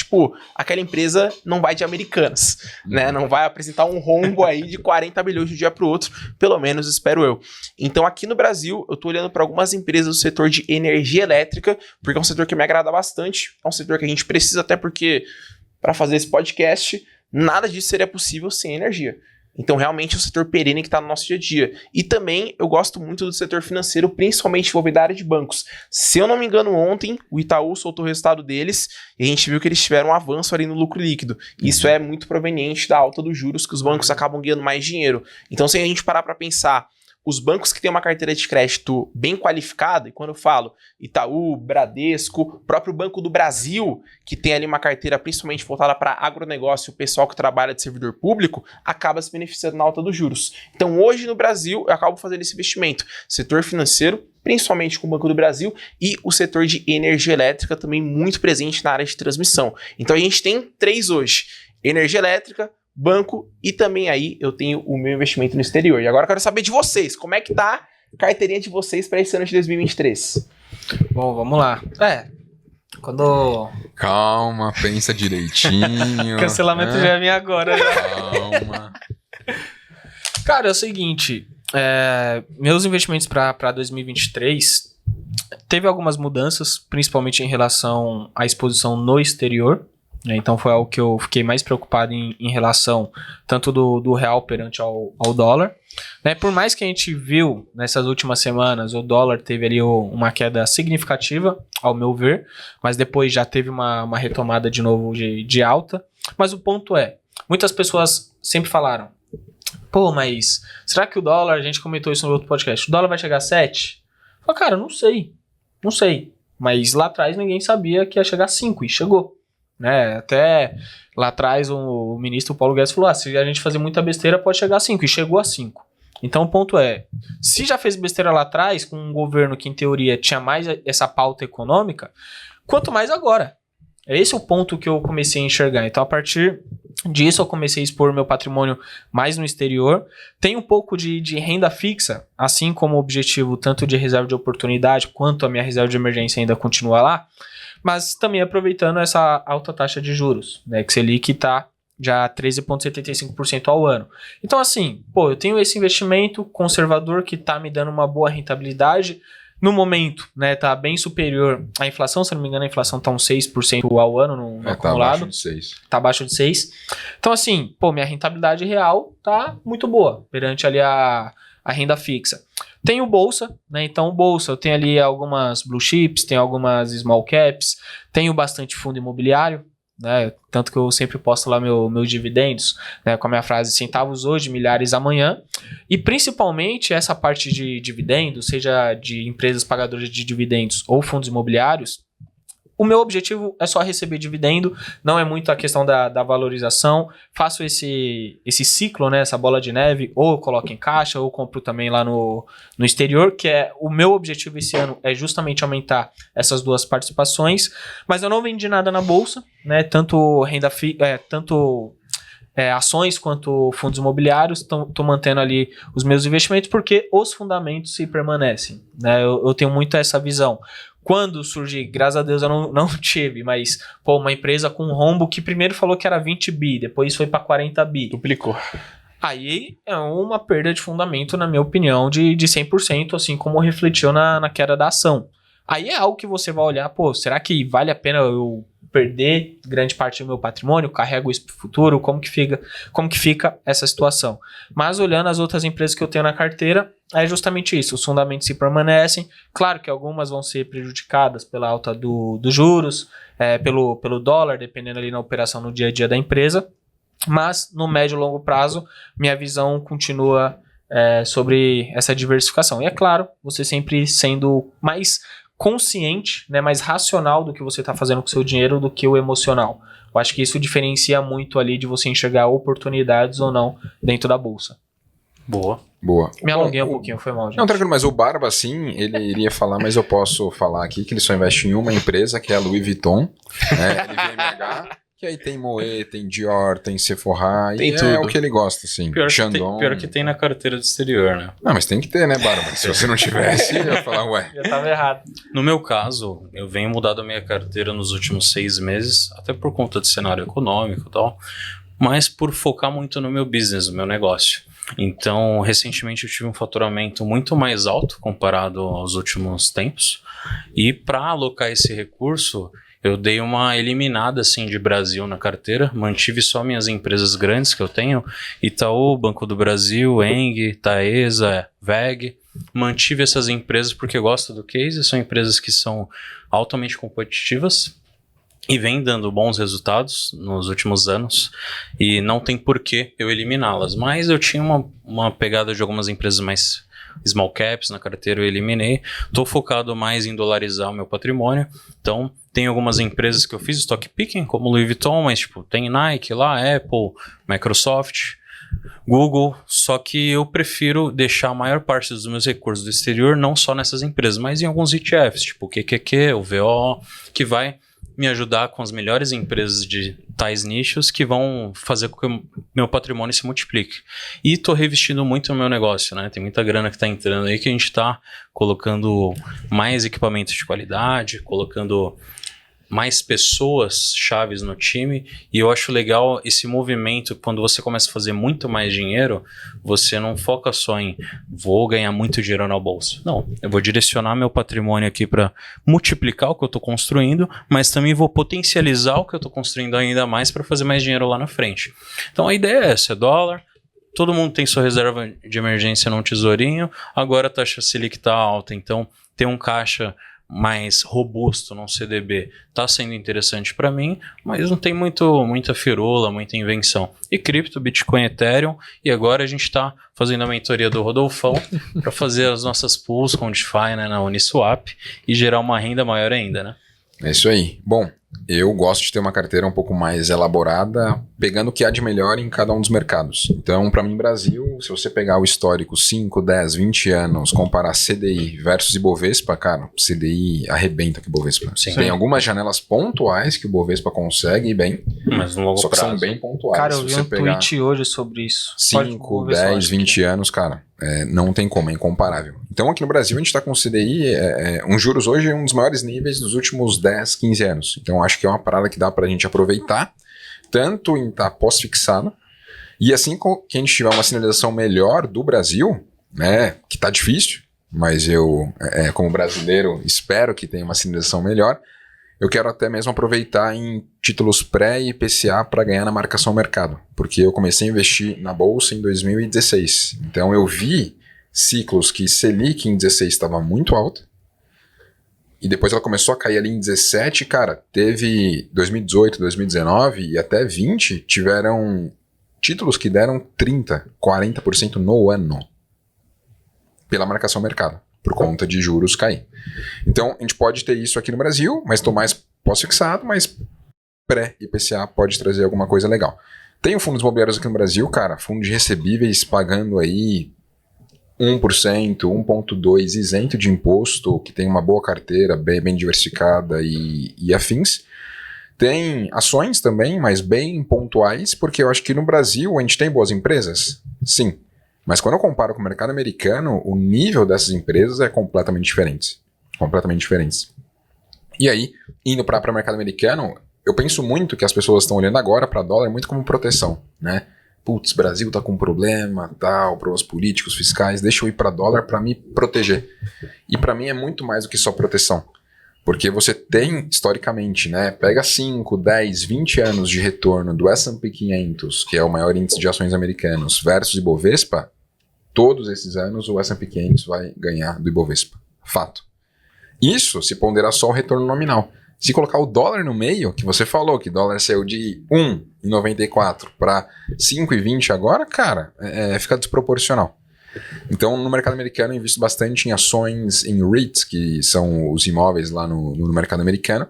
aquela empresa não vai de Americanas, né? Não vai apresentar um rombo aí de 40 bilhões de um dia para o outro, pelo menos espero eu. Então aqui no Brasil, eu estou olhando para algumas empresas do setor de energia elétrica, porque é um setor que me agrada bastante, é um setor que a gente precisa até porque para fazer esse podcast, nada disso seria possível sem energia. Então, realmente, é um setor perene que está no nosso dia a dia. E também, eu gosto muito do setor financeiro, principalmente envolvendo a área de bancos. Se eu não me engano, ontem, o Itaú soltou o resultado deles e a gente viu que eles tiveram um avanço ali no lucro líquido. Isso é muito proveniente da alta dos juros, que os bancos acabam ganhando mais dinheiro. Então, se a gente parar para pensar, os bancos que têm uma carteira de crédito bem qualificada, e quando eu falo Itaú, Bradesco, próprio Banco do Brasil, que tem ali uma carteira principalmente voltada para agronegócio, o pessoal que trabalha de servidor público, acaba se beneficiando na alta dos juros. Então hoje no Brasil eu acabo fazendo esse investimento. Setor financeiro, principalmente com o Banco do Brasil, e o setor de energia elétrica também muito presente na área de transmissão. Então a gente tem 3 hoje: energia elétrica, banco e também aí eu tenho o meu investimento no exterior. E agora eu quero saber de vocês, como é que tá a carteirinha de vocês para esse ano de 2023? Bom, vamos lá. Quando... Calma, pensa direitinho. Cancelamento já vem agora. Calma. Cara, é o seguinte, meus investimentos para 2023 teve algumas mudanças, principalmente em relação à exposição no exterior. Então foi algo que eu fiquei mais preocupado em relação tanto do real perante ao dólar. Por mais que a gente viu nessas últimas semanas, o dólar teve ali uma queda significativa, ao meu ver, mas depois já teve uma retomada de novo de alta. Mas o ponto é, muitas pessoas sempre falaram, pô, mas será que o dólar, a gente comentou isso no outro podcast, o dólar vai chegar a 7? Eu falei, cara, não sei. Mas lá atrás ninguém sabia que ia chegar a 5 e chegou. Até lá atrás o ministro Paulo Guedes falou, se a gente fazer muita besteira pode chegar a 5, e chegou a 5. Então o ponto é, se já fez besteira lá atrás com um governo que em teoria tinha mais essa pauta econômica, quanto mais agora. Esse é o ponto que eu comecei a enxergar. Então a partir disso eu comecei a expor meu patrimônio mais no exterior. Tem um pouco de renda fixa, assim como o objetivo tanto de reserva de oportunidade quanto a minha reserva de emergência ainda continua lá. Mas também aproveitando essa alta taxa de juros, que Selic está já 13,75% ao ano. Então assim, eu tenho esse investimento conservador que está me dando uma boa rentabilidade. No momento, tá bem superior à inflação, se não me engano a inflação está uns 6% ao ano no acumulado. Tá abaixo de 6. Tá abaixo de 6. Então assim, minha rentabilidade real tá muito boa perante ali a renda fixa. Tenho bolsa, então bolsa, eu tenho ali algumas blue chips, tenho algumas small caps, tenho bastante fundo imobiliário, tanto que eu sempre posto lá meus dividendos, com a minha frase centavos hoje, milhares amanhã, e principalmente essa parte de dividendos, seja de empresas pagadoras de dividendos ou fundos imobiliários, o meu objetivo é só receber dividendo, não é muito a questão da valorização. Faço esse ciclo, essa bola de neve, ou eu coloco em caixa, ou compro também lá no exterior, que é o meu objetivo esse ano é justamente aumentar essas duas participações. Mas eu não vendi nada na bolsa, tanto ações quanto fundos imobiliários, tô mantendo ali os meus investimentos porque os fundamentos se permanecem. Eu tenho muito essa visão. Quando surgir, graças a Deus eu não tive, mas uma empresa com um rombo que primeiro falou que era 20 bi, depois foi para 40 bi. Duplicou. Aí é uma perda de fundamento, na minha opinião, de 100%, assim como refletiu na queda da ação. Aí é algo que você vai olhar, será que vale a pena eu perder grande parte do meu patrimônio, carrego isso para o futuro, como que fica essa situação? Mas olhando as outras empresas que eu tenho na carteira, é justamente isso, os fundamentos se permanecem, claro que algumas vão ser prejudicadas pela alta dos juros, pelo dólar, dependendo ali na operação no dia a dia da empresa, mas no médio e longo prazo, minha visão continua sobre essa diversificação. E é claro, você sempre sendo mais consciente, mais racional do que você está fazendo com o seu dinheiro do que o emocional. Eu acho que isso diferencia muito ali de você enxergar oportunidades ou não dentro da bolsa. Boa. Me alonguei um pouquinho, foi mal, gente. Não, tranquilo, mas o Barba, sim, ele iria falar, mas eu posso falar aqui que ele só investe em uma empresa, que é a Louis Vuitton, LVMH, que aí tem Moët, tem Dior, tem Sephora, tem e tudo. É o que ele gosta, assim. Pior que tem na carteira do exterior, né? Não, mas tem que ter, né, Barba? Se você não tivesse, eu ia falar, ué. Já estava errado. No meu caso, eu venho mudando a minha carteira nos últimos 6 meses, até por conta do cenário econômico e tal, mas por focar muito no meu business, no meu negócio. Então, recentemente eu tive um faturamento muito mais alto comparado aos últimos tempos, e para alocar esse recurso, eu dei uma eliminada assim de Brasil na carteira, mantive só minhas empresas grandes que eu tenho, Itaú, Banco do Brasil, Eng, Taesa, VEG. Mantive essas empresas porque eu gosto do case, são empresas que são altamente competitivas e vêm dando bons resultados nos últimos anos e não tem por que eu eliminá-las. Mas eu tinha uma pegada de algumas empresas mais small caps na carteira, eu eliminei. Estou focado mais em dolarizar o meu patrimônio, então tem algumas empresas que eu fiz stock picking, como Louis Vuitton, mas tipo, tem Nike lá, Apple, Microsoft, Google, só que eu prefiro deixar a maior parte dos meus recursos do exterior não só nessas empresas, mas em alguns ETFs, tipo o QQQ, o VO, que vai me ajudar com as melhores empresas de tais nichos que vão fazer com que o meu patrimônio se multiplique. E estou revestindo muito o meu negócio, né? Tem muita grana que está entrando aí que a gente está colocando mais equipamentos de qualidade, colocando mais pessoas chaves no time, e eu acho legal esse movimento. Quando você começa a fazer muito mais dinheiro, você não foca só em vou ganhar muito dinheiro na bolsa. Não, eu vou direcionar meu patrimônio aqui para multiplicar o que eu estou construindo, mas também vou potencializar o que eu estou construindo ainda mais para fazer mais dinheiro lá na frente. Então a ideia é essa, é dólar. Todo mundo tem sua reserva de emergência num tesourinho, agora a taxa Selic está alta, então ter um caixa mais robusto num CDB está sendo interessante para mim, mas não tem muita firula, muita invenção. E cripto, Bitcoin, Ethereum, e agora a gente está fazendo a mentoria do Rodolfão para fazer as nossas pools com DeFi, né, na Uniswap e gerar uma renda maior ainda, né? É isso aí. Bom, eu gosto de ter uma carteira um pouco mais elaborada, pegando o que há de melhor em cada um dos mercados. Então, para mim, Brasil, se você pegar o histórico 5, 10, 20 anos, comparar CDI versus Ibovespa, cara, CDI arrebenta com o Ibovespa. Sim. Tem algumas janelas pontuais que o Ibovespa consegue ir bem, Mas no longo só que prazo são bem pontuais. Cara, eu se vi você um pegar tweet hoje sobre isso. 5, 10, 20 anos, cara, não tem como, é incomparável. Então aqui no Brasil a gente está com o CDI, um juros hoje um dos maiores níveis dos últimos 10, 15 anos. Então acho que é uma parada que dá para a gente aproveitar, tanto em estar pós-fixado, e assim que a gente tiver uma sinalização melhor do Brasil, né, que tá difícil, mas eu, como brasileiro, espero que tenha uma sinalização melhor. Eu quero até mesmo aproveitar em títulos pré e IPCA para ganhar na marcação mercado, porque eu comecei a investir na bolsa em 2016. Então eu vi ciclos que Selic em 16 estava muito alta, e depois ela começou a cair ali em 17, cara, teve 2018, 2019 e até 20 tiveram títulos que deram 30, 40% no ano pela marcação mercado, por conta de juros cair. Então, a gente pode ter isso aqui no Brasil, mas estou mais pós-fixado, mas pré-IPCA pode trazer alguma coisa legal. Tem fundos imobiliários aqui no Brasil, cara, fundo de recebíveis pagando aí 1%, 1,2% isento de imposto, que tem uma boa carteira, bem diversificada e afins. Tem ações também, mas bem pontuais, porque eu acho que no Brasil a gente tem boas empresas, sim. Mas quando eu comparo com o mercado americano, o nível dessas empresas é completamente diferente. Completamente diferentes. E aí, indo para o mercado americano, eu penso muito que as pessoas estão olhando agora para dólar muito como proteção, né? Putz, Brasil tá com problema, tal, problemas políticos, fiscais, deixa eu ir para dólar para me proteger. E para mim é muito mais do que só proteção. Porque você tem, historicamente, né, pega 5, 10, 20 anos de retorno do S&P 500, que é o maior índice de ações americanos, versus Ibovespa, todos esses anos o S&P 500 vai ganhar do Ibovespa. Fato. Isso se ponderar só o retorno nominal. Se colocar o dólar no meio, que você falou que o dólar saiu de 1,94 para 5,20 agora, cara, fica desproporcional. Então, no mercado americano, eu invisto bastante em ações em REITs, que são os imóveis lá no mercado americano.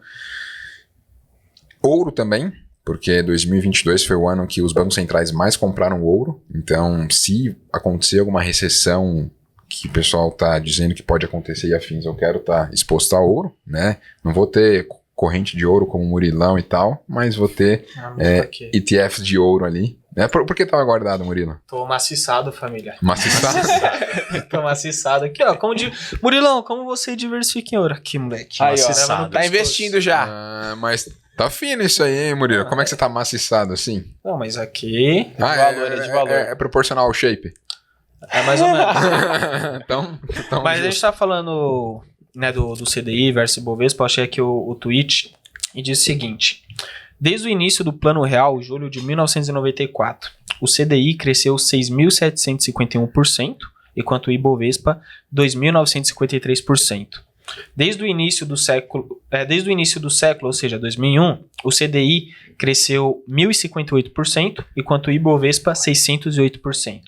Ouro também, porque 2022 foi o ano que os bancos centrais mais compraram ouro. Então, se acontecer alguma recessão que o pessoal está dizendo que pode acontecer e afins, eu quero estar exposto a ouro, né? Não vou ter corrente de ouro como Murilão e tal, mas vou ter ETFs de ouro ali. Por que estava guardado, Murilo? Tô maciçado, família. Maciçado? Tô maciçado aqui, ó. Murilão, como você diversifica em ouro? Aqui, moleque. Aí, Maciçado. ó, tá investindo já. Mas tá fino isso aí, hein, Murilo? Como é que você tá maciçado assim? Não, mas aqui... De valor, é de valor. É proporcional ao shape. É mais ou menos. então Mas a gente tá falando, né, do CDI versus Ibovespa. Eu achei aqui o tweet e diz o seguinte: desde o início do Plano Real, julho de 1994, o CDI cresceu 6.751%, enquanto o Ibovespa 2.953%. Desde o início do século, ou seja, 2001, o CDI cresceu 1.058%, enquanto o Ibovespa 608%.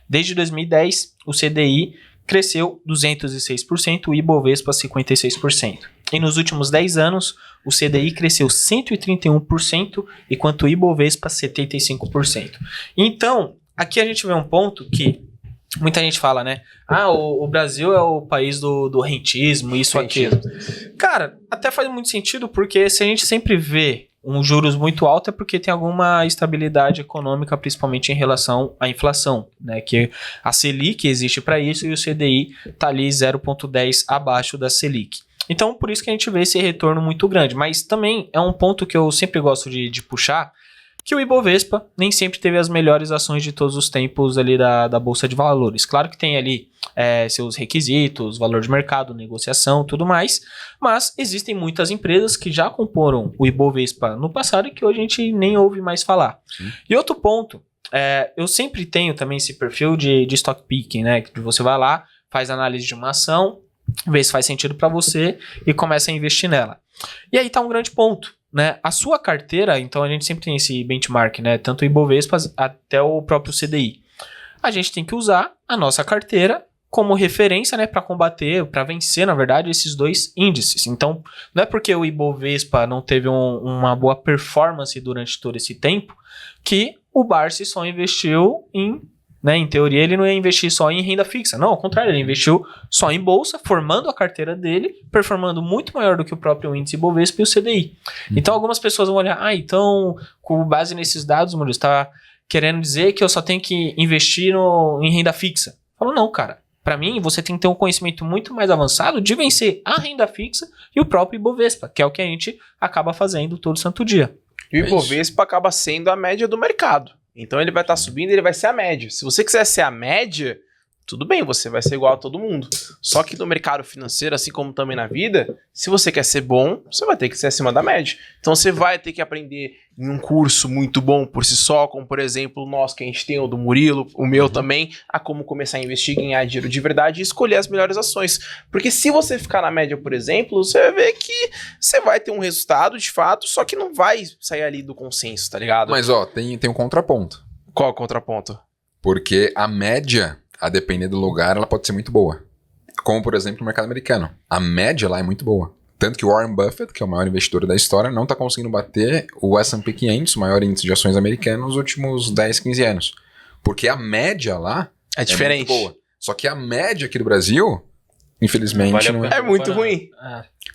Desde 2010, o CDI cresceu 206%, o Ibovespa 56%. E nos últimos 10 anos, o CDI cresceu 131%, enquanto o Ibovespa 75%. Então, aqui a gente vê um ponto que muita gente fala, né? O Brasil é o país do rentismo, isso, aquilo. Cara, até faz muito sentido, porque se a gente sempre vê um juros muito alto é porque tem alguma estabilidade econômica, principalmente em relação à inflação, né? Que a Selic existe para isso e o CDI tá ali 0,10 abaixo da Selic. Então, por isso que a gente vê esse retorno muito grande. Mas também é um ponto que eu sempre gosto de puxar, que o Ibovespa nem sempre teve as melhores ações de todos os tempos ali da Bolsa de Valores. Claro que tem ali seus requisitos, valor de mercado, negociação, tudo mais, mas existem muitas empresas que já comporam o Ibovespa no passado e que hoje a gente nem ouve mais falar. Sim. E outro ponto, eu sempre tenho também esse perfil de stock picking, né? Que você vai lá, faz análise de uma ação, vê se faz sentido para você e começa a investir nela. E aí tá um grande ponto, né? A sua carteira, então a gente sempre tem esse benchmark, né? Tanto o Ibovespa até o próprio CDI. A gente tem que usar a nossa carteira como referência, né, para combater, para vencer, na verdade, esses dois índices. Então, não é porque o Ibovespa não teve uma boa performance durante todo esse tempo que o Barsi só investiu em teoria, ele não ia investir só em renda fixa. Não, ao contrário, ele investiu só em bolsa, formando a carteira dele, performando muito maior do que o próprio índice Ibovespa e o CDI. Então, algumas pessoas vão olhar, então, com base nesses dados, Maurício, está querendo dizer que eu só tenho que investir em renda fixa. Eu falo, não, cara. Para mim, você tem que ter um conhecimento muito mais avançado de vencer a renda fixa e o próprio Ibovespa, que é o que a gente acaba fazendo todo santo dia. E o Ibovespa acaba sendo a média do mercado. Então ele vai estar subindo, ele vai ser a média. Se você quiser ser a média, tudo bem, você vai ser igual a todo mundo. Só que no mercado financeiro, assim como também na vida, se você quer ser bom, você vai ter que ser acima da média. Então você vai ter que aprender em um curso muito bom por si só, como por exemplo o nosso que a gente tem, o do Murilo, o meu também, a como começar a investir, ganhar dinheiro de verdade e escolher as melhores ações. Porque se você ficar na média, por exemplo, você vai ver que você vai ter um resultado de fato, só que não vai sair ali do consenso, tá ligado? Mas ó, tem um contraponto. Qual é o contraponto? Porque a média, a depender do lugar, ela pode ser muito boa. Como, por exemplo, no mercado americano. A média lá é muito boa. Tanto que o Warren Buffett, que é o maior investidor da história, não está conseguindo bater o S&P 500, o maior índice de ações americanas, nos últimos 10, 15 anos. Porque a média lá é diferente. Muito boa. Só que a média aqui do Brasil, infelizmente, não é muito ruim.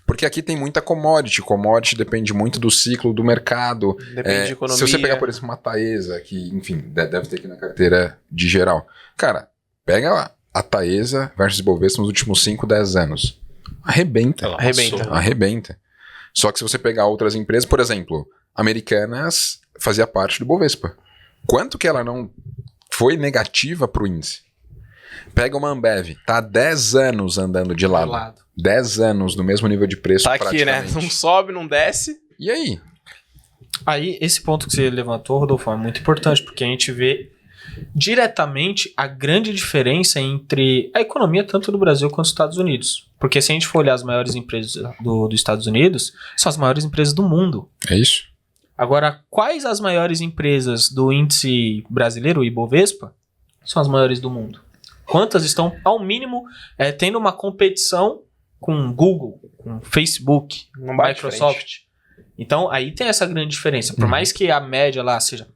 Porque aqui tem muita commodity. Commodity depende muito do ciclo do mercado. Depende de economia. Se você pegar, por exemplo, uma Taesa, que, enfim, deve ter aqui na carteira de geral. Cara, pega a Taesa versus Ibovespa nos últimos 5, 10 anos. Arrebenta. Arrebenta. Só que se você pegar outras empresas, por exemplo, Americanas fazia parte do Ibovespa. Quanto que ela não foi negativa pro índice? Pega uma Ambev, tá há 10 anos andando de lado. 10 anos no mesmo nível de preço. Tá aqui, né? Não sobe, não desce. E aí? Aí, esse ponto que você levantou, Rodolfo, é muito importante, porque a gente vê diretamente a grande diferença entre a economia tanto do Brasil quanto dos Estados Unidos. Porque se a gente for olhar as maiores empresas dos Estados Unidos, são as maiores empresas do mundo. É isso. Agora, quais as maiores empresas do índice brasileiro, o Ibovespa, são as maiores do mundo? Quantas estão, ao mínimo, tendo uma competição com Google, com Facebook, Microsoft? Então, aí tem essa grande diferença. Por mais que a média lá seja,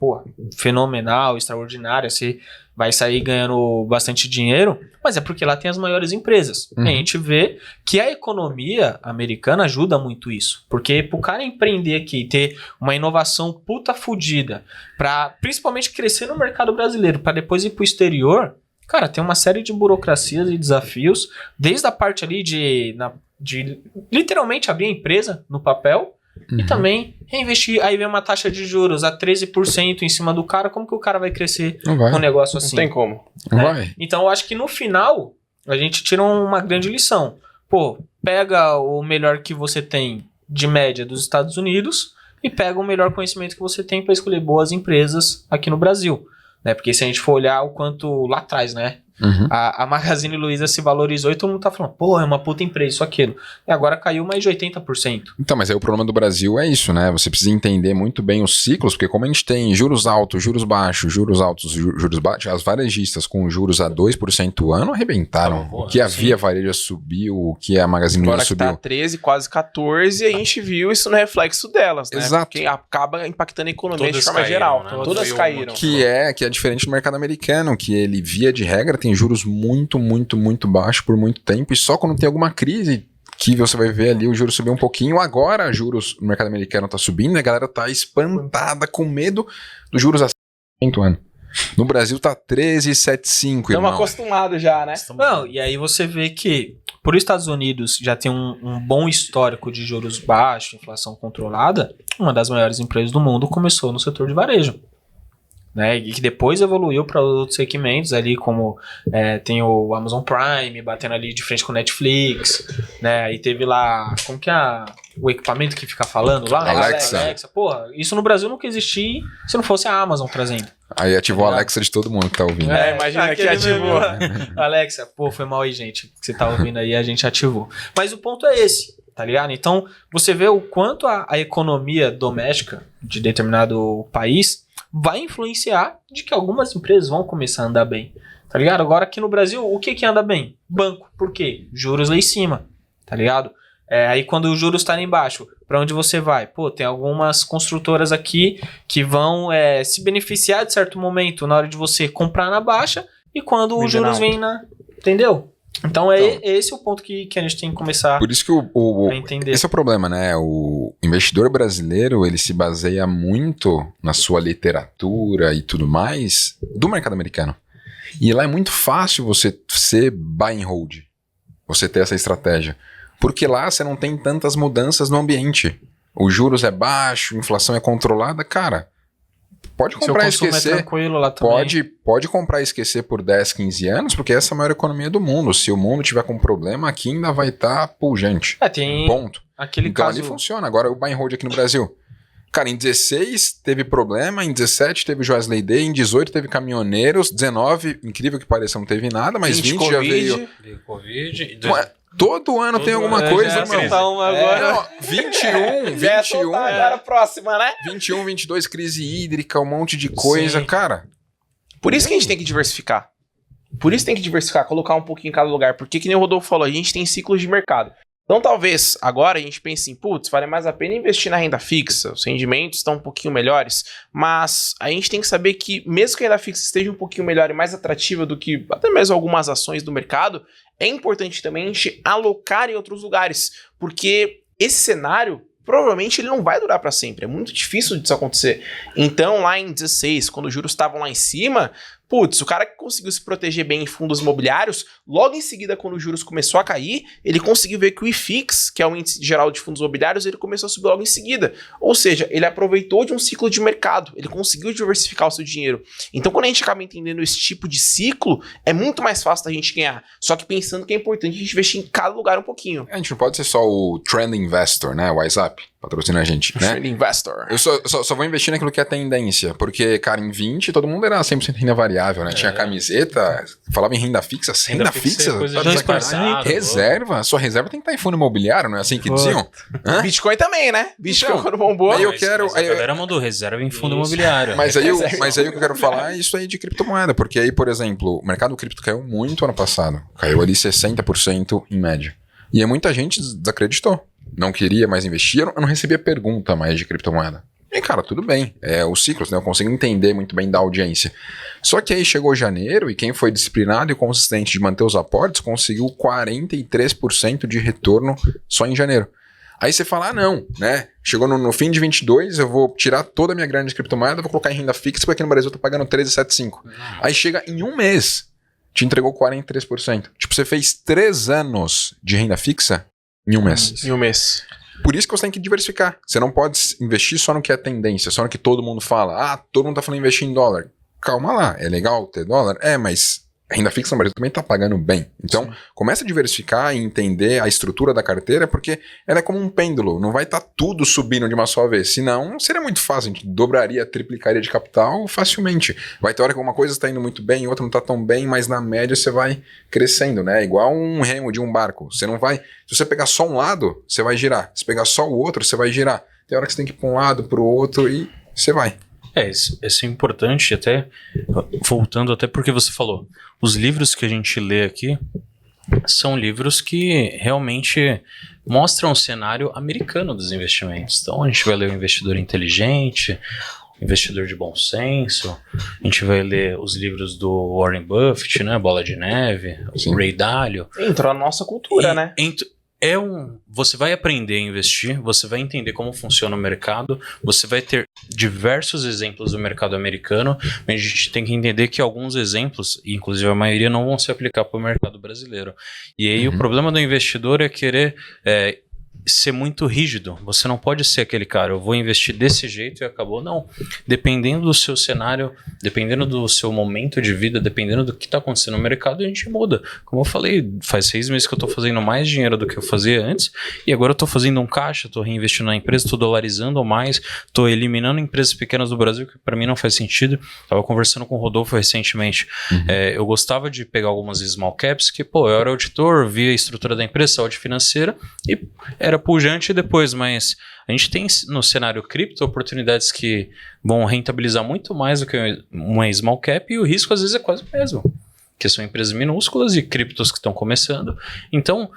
fenomenal, extraordinária, você vai sair ganhando bastante dinheiro, mas é porque lá tem as maiores empresas. E a gente vê que a economia americana ajuda muito isso. Porque pro cara empreender aqui, ter uma inovação puta fodida, pra principalmente crescer no mercado brasileiro, para depois ir pro exterior, cara, tem uma série de burocracias e desafios, desde a parte ali de literalmente abrir a empresa no papel, e também reinvestir. Aí vem uma taxa de juros a 13% em cima do cara. Como que o cara vai crescer um negócio assim? Não tem como. Não vai. Então eu acho que no final a gente tira uma grande lição. Pega o melhor que você tem de média dos Estados Unidos e pega o melhor conhecimento que você tem para escolher boas empresas aqui no Brasil. Né? Porque se a gente for olhar o quanto lá atrás, né? A Magazine Luiza se valorizou e todo mundo tá falando, pô, é uma puta empresa, isso, aquilo. E agora caiu mais de 80%. Então, mas aí o problema do Brasil é isso, né? Você precisa entender muito bem os ciclos, porque como a gente tem juros altos, juros baixos, juros altos, juros baixos, as varejistas com juros a 2% ao ano arrebentaram. O que a Via Varejo subiu, o que a Magazine Luiza subiu. Agora que tá 13, quase 14, e a gente viu isso no reflexo delas, né? Exato. Que acaba impactando a economia Todas de forma caíram, geral. né? Todas caíram. Que é diferente do mercado americano, que ele, via de regra, tem juros muito baixos por muito tempo, e só quando tem alguma crise que você vai ver ali o juro subir um pouquinho. Agora, juros no mercado americano tá subindo e a galera tá espantada, com medo dos juros a 100 ano. No Brasil tá 13,75, Estamos irmão. acostumados já, né? Não, e aí você vê que, por os Estados Unidos já tem um bom histórico de juros baixos, inflação controlada, uma das maiores empresas do mundo começou no setor de varejo. Né, e que depois evoluiu para outros segmentos ali, como tem o Amazon Prime batendo ali de frente com o Netflix, né, e teve lá, como que é o equipamento que fica falando lá? Alexa. Porra, isso no Brasil nunca existia se não fosse a Amazon trazendo. Aí ativou a Alexa de todo mundo que tá ouvindo. Imagina que ativou. Alexa, pô, foi mal aí, gente, que você tá ouvindo aí, a gente ativou. Mas o ponto é esse, tá ligado? Então, você vê o quanto a economia doméstica de determinado país vai influenciar de que algumas empresas vão começar a andar bem, tá ligado? Agora aqui no Brasil, o que anda bem? Banco. Por quê? Juros lá em cima, tá ligado? Aí quando os juros estão lá embaixo, pra onde você vai? Pô, tem algumas construtoras aqui que vão se beneficiar de certo momento na hora de você comprar na baixa e quando os juros vêm na... Entendeu? Então, esse é o ponto que a gente tem que começar por isso que a entender. Esse é o problema, né? O investidor brasileiro, ele se baseia muito na sua literatura e tudo mais do mercado americano. E lá é muito fácil você ser buy and hold, você ter essa estratégia. Porque lá você não tem tantas mudanças no ambiente. Os juros é baixo, a inflação é controlada, cara... Pode comprar e esquecer. Tranquilo lá também. Pode comprar e esquecer por 10, 15 anos, porque essa é a maior economia do mundo. Se o mundo tiver com problema, aqui ainda vai estar pujante. Tem ponto. Aquele então caso... ali funciona. Agora o buy and hold aqui no Brasil. Cara, em 16 teve problema, em 17 teve o Joesley Day, em 18 teve caminhoneiros, 19, incrível que pareça, não teve nada, mas 20 já veio... Veio Covid... Todo ano tem alguma coisa, irmão. Agora... 21, agora próxima, né? 21, 22, crise hídrica, um monte de coisa, Sim. cara. Por isso que a gente tem que diversificar. Colocar um pouquinho em cada lugar. Porque, que nem o Rodolfo falou, a gente tem ciclos de mercado. Então, talvez, agora a gente pense em, putz, vale mais a pena investir na renda fixa, os rendimentos estão um pouquinho melhores, mas a gente tem que saber que, mesmo que a renda fixa esteja um pouquinho melhor e mais atrativa do que até mesmo algumas ações do mercado, é importante também a gente alocar em outros lugares, porque esse cenário, provavelmente, ele não vai durar para sempre, é muito difícil disso acontecer. Então, lá em 16, quando os juros estavam lá em cima... Putz, o cara que conseguiu se proteger bem em fundos imobiliários, logo em seguida, quando os juros começou a cair, ele conseguiu ver que o IFIX, que é o índice geral de fundos imobiliários, ele começou a subir logo em seguida. Ou seja, ele aproveitou de um ciclo de mercado, ele conseguiu diversificar o seu dinheiro. Então, quando a gente acaba entendendo esse tipo de ciclo, é muito mais fácil da gente ganhar. Só que pensando que é importante a gente investir em cada lugar um pouquinho. A gente não pode ser só o Trend Investor, né? O WhatsApp, patrocina a gente, né? Trend Investor. Eu só vou investir naquilo que é tendência, porque, cara, em 20 todo mundo era 100% renda variável, né? Tinha camiseta, falava em renda fixa, renda fixa, é coisa tá de de sacanagem. Reserva, sua reserva tem que estar em fundo imobiliário, não é assim que diziam? Hã? Bitcoin também, né? Bitcoin Então, quando bombou. aí eu Mas quero... a galera mandou reserva em fundo imobiliário. Mas aí o que eu quero falar é isso aí de criptomoeda, porque aí, por exemplo, o mercado cripto caiu muito ano passado, caiu ali 60% em média. E aí muita gente desacreditou, não queria mais investir, eu não recebia pergunta mais de criptomoeda. E, cara, tudo bem, é os ciclos, né? Eu consigo entender muito bem da audiência. Só que aí chegou janeiro e quem foi disciplinado e consistente de manter os aportes conseguiu 43% de retorno só em janeiro. Aí você fala, não, né? Chegou no fim de 22, eu vou tirar toda a minha grana de criptomoeda, vou colocar em renda fixa, porque aqui no Brasil eu tô pagando 13,75. Aí chega em um mês, te entregou 43%. Tipo, você fez 3 anos de renda fixa em um mês. Em um mês. Por isso que você tem que diversificar. Você não pode investir só no que é tendência, só no que todo mundo fala. Ah, todo mundo tá falando em investir em dólar. Calma lá, é legal ter dólar? É, mas A renda fixa no Brasil também está pagando bem. Então, começa a diversificar e entender a estrutura da carteira, porque ela é como um pêndulo, não vai estar tudo subindo de uma só vez. Senão, seria muito fácil, a gente dobraria, triplicaria de capital facilmente. Vai ter hora que uma coisa está indo muito bem, outra não está tão bem, mas na média você vai crescendo, né? Igual um remo de um barco. Você não vai... Se você pegar só um lado, você vai girar. Se pegar só o outro, você vai girar. Tem hora que você tem que ir para um lado, para o outro e você vai. Isso é importante, até voltando até porque você falou, os livros que a gente lê aqui são livros que realmente mostram o cenário americano dos investimentos. Então a gente vai ler o Investidor Inteligente, o Investidor de Bom Senso, a gente vai ler os livros do Warren Buffett, né, Bola de Neve, Sim. o Ray Dalio. Entrou na nossa cultura, né? Você vai aprender a investir, você vai entender como funciona o mercado, você vai ter diversos exemplos do mercado americano, mas a gente tem que entender que alguns exemplos, inclusive a maioria, não vão se aplicar para o mercado brasileiro. E aí o problema do investidor é querer ser muito rígido. Você não pode ser aquele cara, eu vou investir desse jeito e acabou. Não. Dependendo do seu cenário, dependendo do seu momento de vida, dependendo do que está acontecendo no mercado, a gente muda. Como eu falei, faz 6 meses que eu estou fazendo mais dinheiro do que eu fazia antes e agora eu estou fazendo um caixa, estou reinvestindo na empresa, estou dolarizando mais, estou eliminando empresas pequenas do Brasil que para mim não faz sentido. Estava conversando com o Rodolfo recentemente. Eu gostava de pegar algumas small caps que, eu era auditor, via a estrutura da empresa, saúde financeira e era pujante depois, mas a gente tem no cenário cripto oportunidades que vão rentabilizar muito mais do que uma small cap e o risco às vezes é quase o mesmo, que são empresas minúsculas e criptos que estão começando. Então,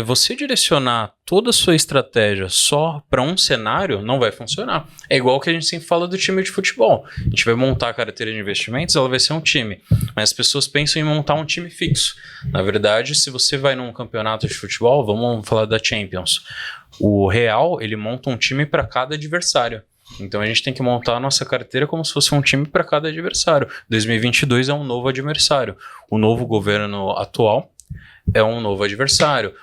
você direcionar toda a sua estratégia só para um cenário não vai funcionar. É igual o que a gente sempre fala do time de futebol. A gente vai montar a carteira de investimentos, ela vai ser um time. Mas as pessoas pensam em montar um time fixo. Na verdade, se você vai num campeonato de futebol, vamos falar da Champions. O Real, ele monta um time para cada adversário. Então a gente tem que montar a nossa carteira como se fosse um time para cada adversário. 2022 é um novo adversário. O novo governo atual é um novo adversário.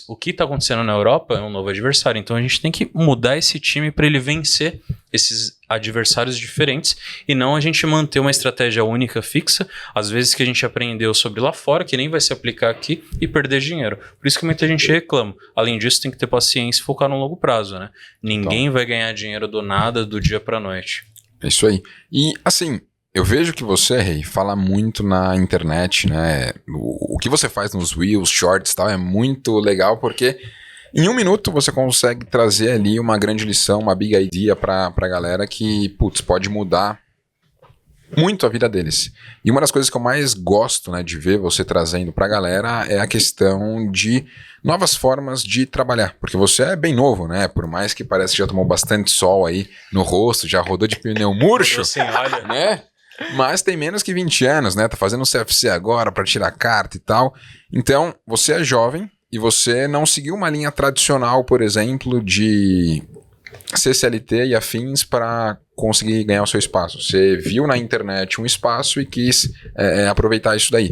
O que está acontecendo na Europa é um novo adversário. Então a gente tem que mudar esse time para ele vencer esses adversários diferentes e não a gente manter uma estratégia única, fixa, às vezes que a gente aprendeu sobre lá fora, que nem vai se aplicar aqui e perder dinheiro. Por isso que muita gente reclama. Além disso, tem que ter paciência e focar no longo prazo, né? Ninguém vai ganhar dinheiro do nada, do dia para a noite. É isso aí. E assim, eu vejo que você, Rei, fala muito na internet, né? O que você faz nos Reels, Shorts e tal é muito legal porque em 1 minuto você consegue trazer ali uma grande lição, uma big idea pra galera que, pode mudar muito a vida deles. E uma das coisas que eu mais gosto, né, de ver você trazendo pra galera é a questão de novas formas de trabalhar. Porque você é bem novo, né? Por mais que pareça que já tomou bastante sol aí no rosto, já rodou de pneu murcho, Olha, né? Mas tem menos que 20 anos, né? Tá fazendo um CFC agora pra tirar carta e tal. Então, você é jovem e você não seguiu uma linha tradicional, por exemplo, de CLT e afins para conseguir ganhar o seu espaço. Você viu na internet um espaço e quis aproveitar isso daí.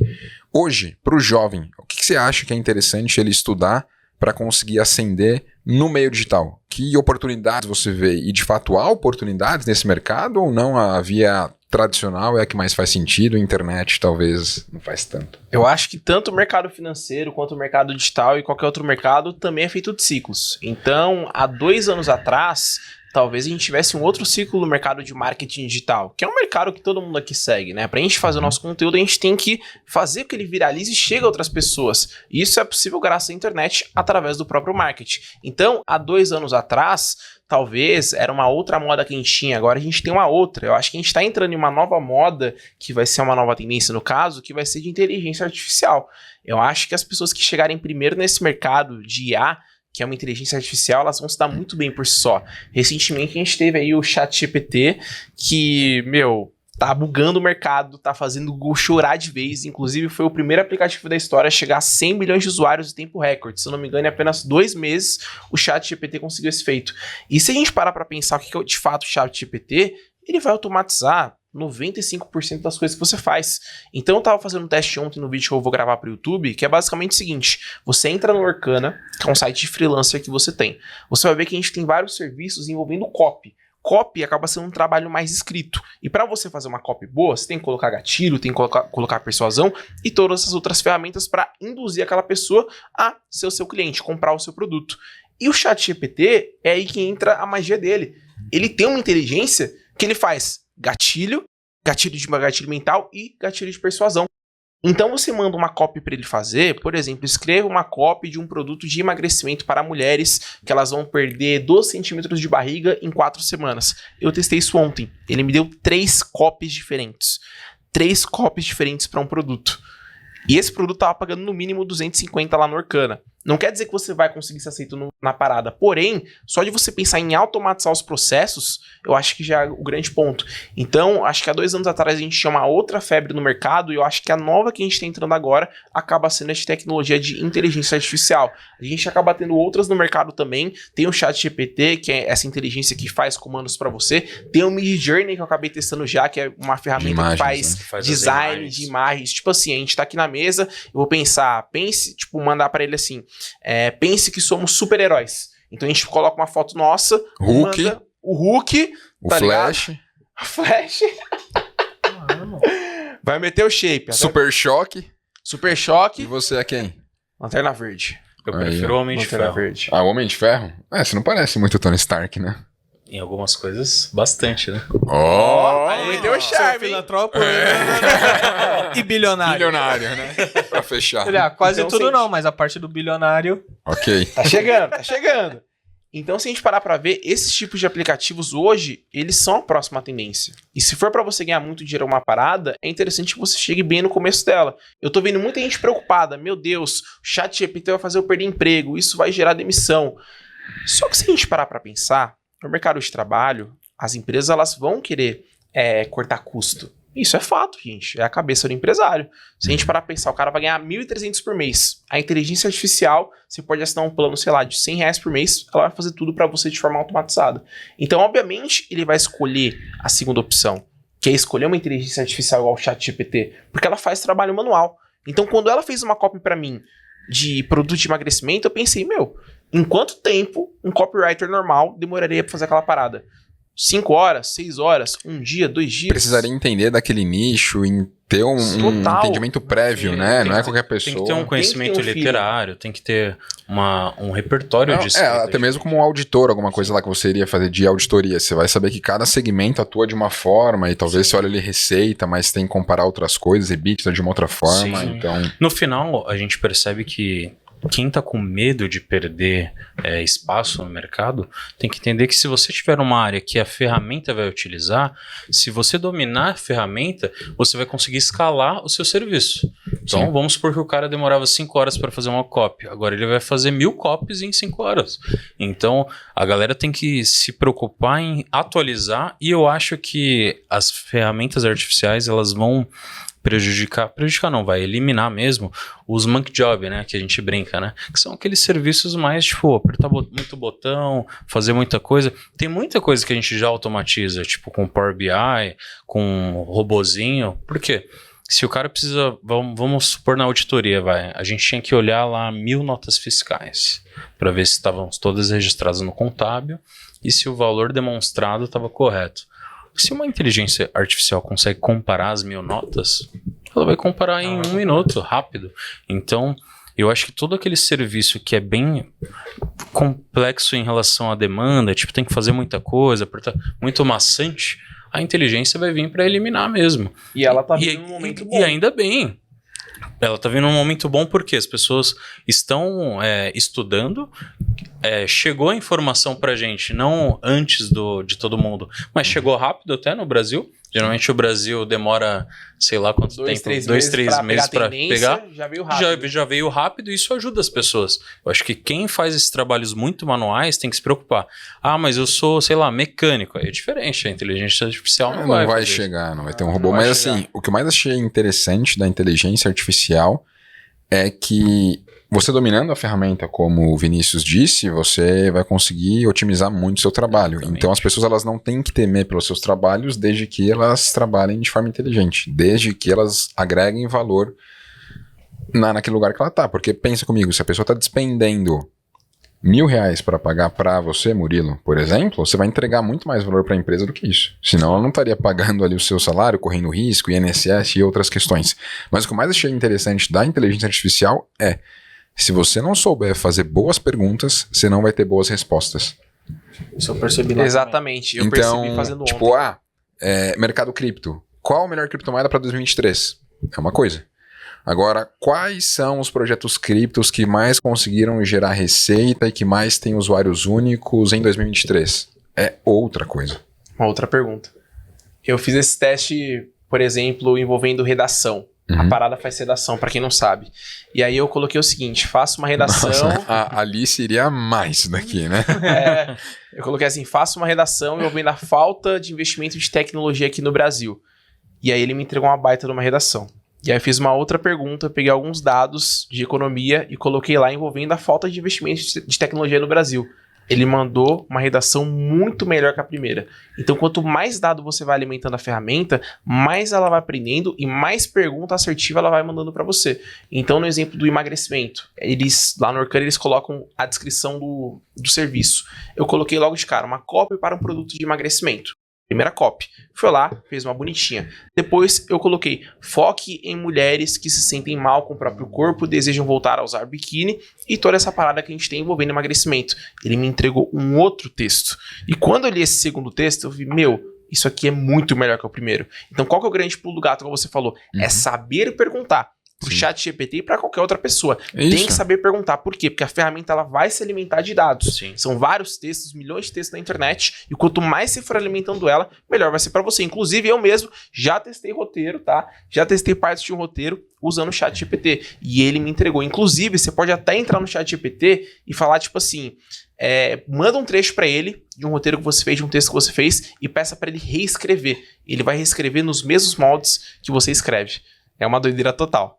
Hoje, para o jovem, o que você acha que é interessante ele estudar para conseguir ascender no meio digital? Que oportunidades você vê? E de fato há oportunidades nesse mercado ou não? A via tradicional é a que mais faz sentido, a internet talvez não faz tanto. Eu acho que tanto o mercado financeiro quanto o mercado digital e qualquer outro mercado também é feito de ciclos. Então, há 2 anos atrás, talvez a gente tivesse um outro ciclo no mercado de marketing digital, que é um mercado que todo mundo aqui segue, né? Pra gente fazer o nosso conteúdo, a gente tem que fazer com que ele viralize e chegue a outras pessoas. E isso é possível graças à internet, através do próprio marketing. Então, há 2 anos atrás, talvez era uma outra moda que a gente tinha, agora a gente tem uma outra. Eu acho que a gente está entrando em uma nova moda, que vai ser uma nova tendência no caso, que vai ser de inteligência artificial. Eu acho que as pessoas que chegarem primeiro nesse mercado de IA, que é uma inteligência artificial, elas vão se dar muito bem por si só. Recentemente a gente teve aí o ChatGPT, que, tá bugando o mercado, tá fazendo o Google chorar de vez. Inclusive, foi o primeiro aplicativo da história a chegar a 100 milhões de usuários em tempo recorde. Se eu não me engano, em apenas 2 meses, o ChatGPT conseguiu esse feito. E se a gente parar para pensar o que é de fato o ChatGPT, ele vai automatizar 95% das coisas que você faz. Então eu tava fazendo um teste ontem no vídeo que eu vou gravar para o YouTube, que é basicamente o seguinte: você entra no Orkana, que é um site de freelancer que você tem. Você vai ver que a gente tem vários serviços envolvendo copy. copy acaba sendo um trabalho mais escrito. E para você fazer uma copy boa, você tem que colocar gatilho, tem que colocar persuasão e todas essas outras ferramentas para induzir aquela pessoa a ser o seu cliente, comprar o seu produto. E o ChatGPT é aí que entra a magia dele. Ele tem uma inteligência que ele faz gatilho mental e gatilho de persuasão. Então você manda uma copy para ele fazer, por exemplo, escreva uma copy de um produto de emagrecimento para mulheres que elas vão perder 12 centímetros de barriga em 4 semanas. Eu testei isso ontem. Ele me deu 3 copies diferentes. 3 copies diferentes para um produto. E esse produto tava pagando no mínimo 250 lá no Orkana. Não quer dizer que você vai conseguir ser aceito na parada. Porém, só de você pensar em automatizar os processos, eu acho que já é o grande ponto. Então, acho que há 2 anos atrás a gente tinha uma outra febre no mercado e eu acho que a nova que a gente está entrando agora acaba sendo essa tecnologia de inteligência artificial. A gente acaba tendo outras no mercado também. Tem o ChatGPT, que é essa inteligência que faz comandos para você. Tem o Midjourney, que eu acabei testando já, que é uma ferramenta imagens, que faz design de imagens. Tipo assim, a gente tá aqui na mesa, eu vou mandar para ele assim, pense que somos super-heróis. Então a gente coloca uma foto nossa, Hulk, manda o Hulk, o tá Flash, ligado? Flash. Vai meter o shape. Super Choque. Super E Choque. você é quem? Lanterna Verde. Eu Aí, prefiro o Homem de Lanterna Ferro. Verde. Ah, o Homem de Ferro? Você não parece muito Tony Stark, né? Em algumas coisas, bastante, né? Aí meteu o charme, hein? Filantropo e bilionário. Bilionário, né? Pra fechar. Quase Então, tudo sente. não, mas a parte do bilionário... Ok. Tá chegando. Então, se a gente parar pra ver, esses tipos de aplicativos hoje, eles são a próxima tendência. E se for pra você ganhar muito dinheiro uma parada, é interessante que você chegue bem no começo dela. Eu tô vendo muita gente preocupada. Meu Deus, o ChatGPT vai fazer eu perder emprego, isso vai gerar demissão. Só que se a gente parar pra pensar, no mercado de trabalho, as empresas elas vão querer cortar custo. Isso é fato, gente. É a cabeça do empresário. Se a gente parar pra pensar, o cara vai ganhar 1.300 por mês. A inteligência artificial, você pode assinar um plano, sei lá, de R$100 por mês, ela vai fazer tudo pra você de forma automatizada. Então, obviamente, ele vai escolher a segunda opção, que é escolher uma inteligência artificial igual o ChatGPT, porque ela faz trabalho manual. Então, quando ela fez uma copy pra mim de produto de emagrecimento, eu pensei, em quanto tempo um copywriter normal demoraria pra fazer aquela parada? 5 horas, 6 horas, 1 dia, 2 dias? Precisaria entender daquele nicho, ter um entendimento prévio, né? Não é qualquer pessoa. Tem que ter um conhecimento Tem que ter um literário, tem que ter um repertório de escrita. Até mesmo como um auditor, alguma coisa lá que você iria fazer de auditoria. Você vai saber que cada segmento atua de uma forma e talvez você olhe ali receita, mas tem que comparar outras coisas, EBITDA de uma outra forma. Sim. Então, No final, a gente percebe que quem tá com medo de perder espaço no mercado tem que entender que se você tiver uma área que a ferramenta vai utilizar, se você dominar a ferramenta, você vai conseguir escalar o seu serviço. Então, Sim. vamos supor que o cara demorava 5 horas para fazer uma copy. Agora ele vai fazer 1000 copies em 5 horas. Então, a galera tem que se preocupar em atualizar e eu acho que as ferramentas artificiais, elas vão prejudicar não, vai eliminar mesmo os monkey job, né, que a gente brinca, né, que são aqueles serviços mais, tipo, apertar muito botão, fazer muita coisa. Tem muita coisa que a gente já automatiza, tipo, com Power BI, com robozinho. Por quê? Se o cara precisa, vamos supor na auditoria, a gente tinha que olhar lá 1000 notas fiscais para ver se estavam todas registradas no contábil e se o valor demonstrado estava correto. Se uma inteligência artificial consegue comparar as 1000 notas, ela vai comparar em 1 minuto, rápido. Então, eu acho que todo aquele serviço que é bem complexo em relação à demanda, tipo, tem que fazer muita coisa, muito maçante, a inteligência vai vir para eliminar mesmo. E ela tá vindo num momento bom. E ainda bem. Ela tá vindo num momento bom porque as pessoas estão estudando, chegou a informação pra gente, não antes de todo mundo, mas chegou rápido até no Brasil. Geralmente o Brasil demora, sei lá quanto tempo, 2, 3 meses para pegar. Já veio rápido. Já veio rápido e isso ajuda as pessoas. Eu acho que quem faz esses trabalhos muito manuais tem que se preocupar. Ah, mas eu sou, sei lá, mecânico. Aí é diferente, a inteligência artificial não vai chegar, não vai ter um robô. Mas assim, o que eu mais achei interessante da inteligência artificial é que você dominando a ferramenta, como o Vinícius disse, você vai conseguir otimizar muito o seu trabalho. Exatamente. Então as pessoas elas não têm que temer pelos seus trabalhos desde que elas trabalhem de forma inteligente, desde que elas agreguem valor naquele lugar que ela está. Porque pensa comigo, se a pessoa está despendendo R$1.000 para pagar para você, Murilo, por exemplo, você vai entregar muito mais valor para a empresa do que isso. Senão ela não estaria pagando ali o seu salário, correndo risco, INSS e outras questões. Mas o que eu mais achei interessante da inteligência artificial é, se você não souber fazer boas perguntas, você não vai ter boas respostas. Isso eu percebi lá. Exatamente. Eu Então, percebi fazendo tipo, ontem. mercado cripto. Qual a melhor criptomoeda para 2023? É uma coisa. Agora, quais são os projetos criptos que mais conseguiram gerar receita e que mais têm usuários únicos em 2023? É outra coisa. Uma outra pergunta. Eu fiz esse teste, por exemplo, envolvendo redação. A parada faz redação, pra quem não sabe. E aí eu coloquei o seguinte, faça uma redação... Nossa, a Alice iria mais daqui, né? Eu coloquei assim, faça uma redação envolvendo a falta de investimento de tecnologia aqui no Brasil. E aí ele me entregou uma baita de uma redação. E aí eu fiz uma outra pergunta, peguei alguns dados de economia e coloquei lá envolvendo a falta de investimento de tecnologia no Brasil. Ele mandou uma redação muito melhor que a primeira. Então, quanto mais dado você vai alimentando a ferramenta, mais ela vai aprendendo e mais pergunta assertiva ela vai mandando para você. Então, no exemplo do emagrecimento, eles lá no Orkut eles colocam a descrição do serviço. Eu coloquei logo de cara uma copy para um produto de emagrecimento. Primeira copy. Foi lá, fez uma bonitinha. Depois eu coloquei, foque em mulheres que se sentem mal com o próprio corpo, desejam voltar a usar biquíni e toda essa parada que a gente tem envolvendo emagrecimento. Ele me entregou um outro texto. E quando eu li esse segundo texto, eu vi, isso aqui é muito melhor que o primeiro. Então qual que é o grande pulo do gato, como você falou? É saber perguntar. Pro chat GPT e para qualquer outra pessoa. Isso. Tem que saber perguntar. Por quê? Porque a ferramenta ela vai se alimentar de dados. Sim. São vários textos, milhões de textos na internet. E quanto mais você for alimentando ela, melhor vai ser para você. Inclusive, eu mesmo já testei roteiro, tá? Já testei partes de um roteiro usando o chat GPT. E ele me entregou. Inclusive, você pode até entrar no chat GPT e falar, tipo assim... manda um trecho para ele de um roteiro que você fez, de um texto que você fez, e peça para ele reescrever. Ele vai reescrever nos mesmos moldes que você escreve. É uma doideira total.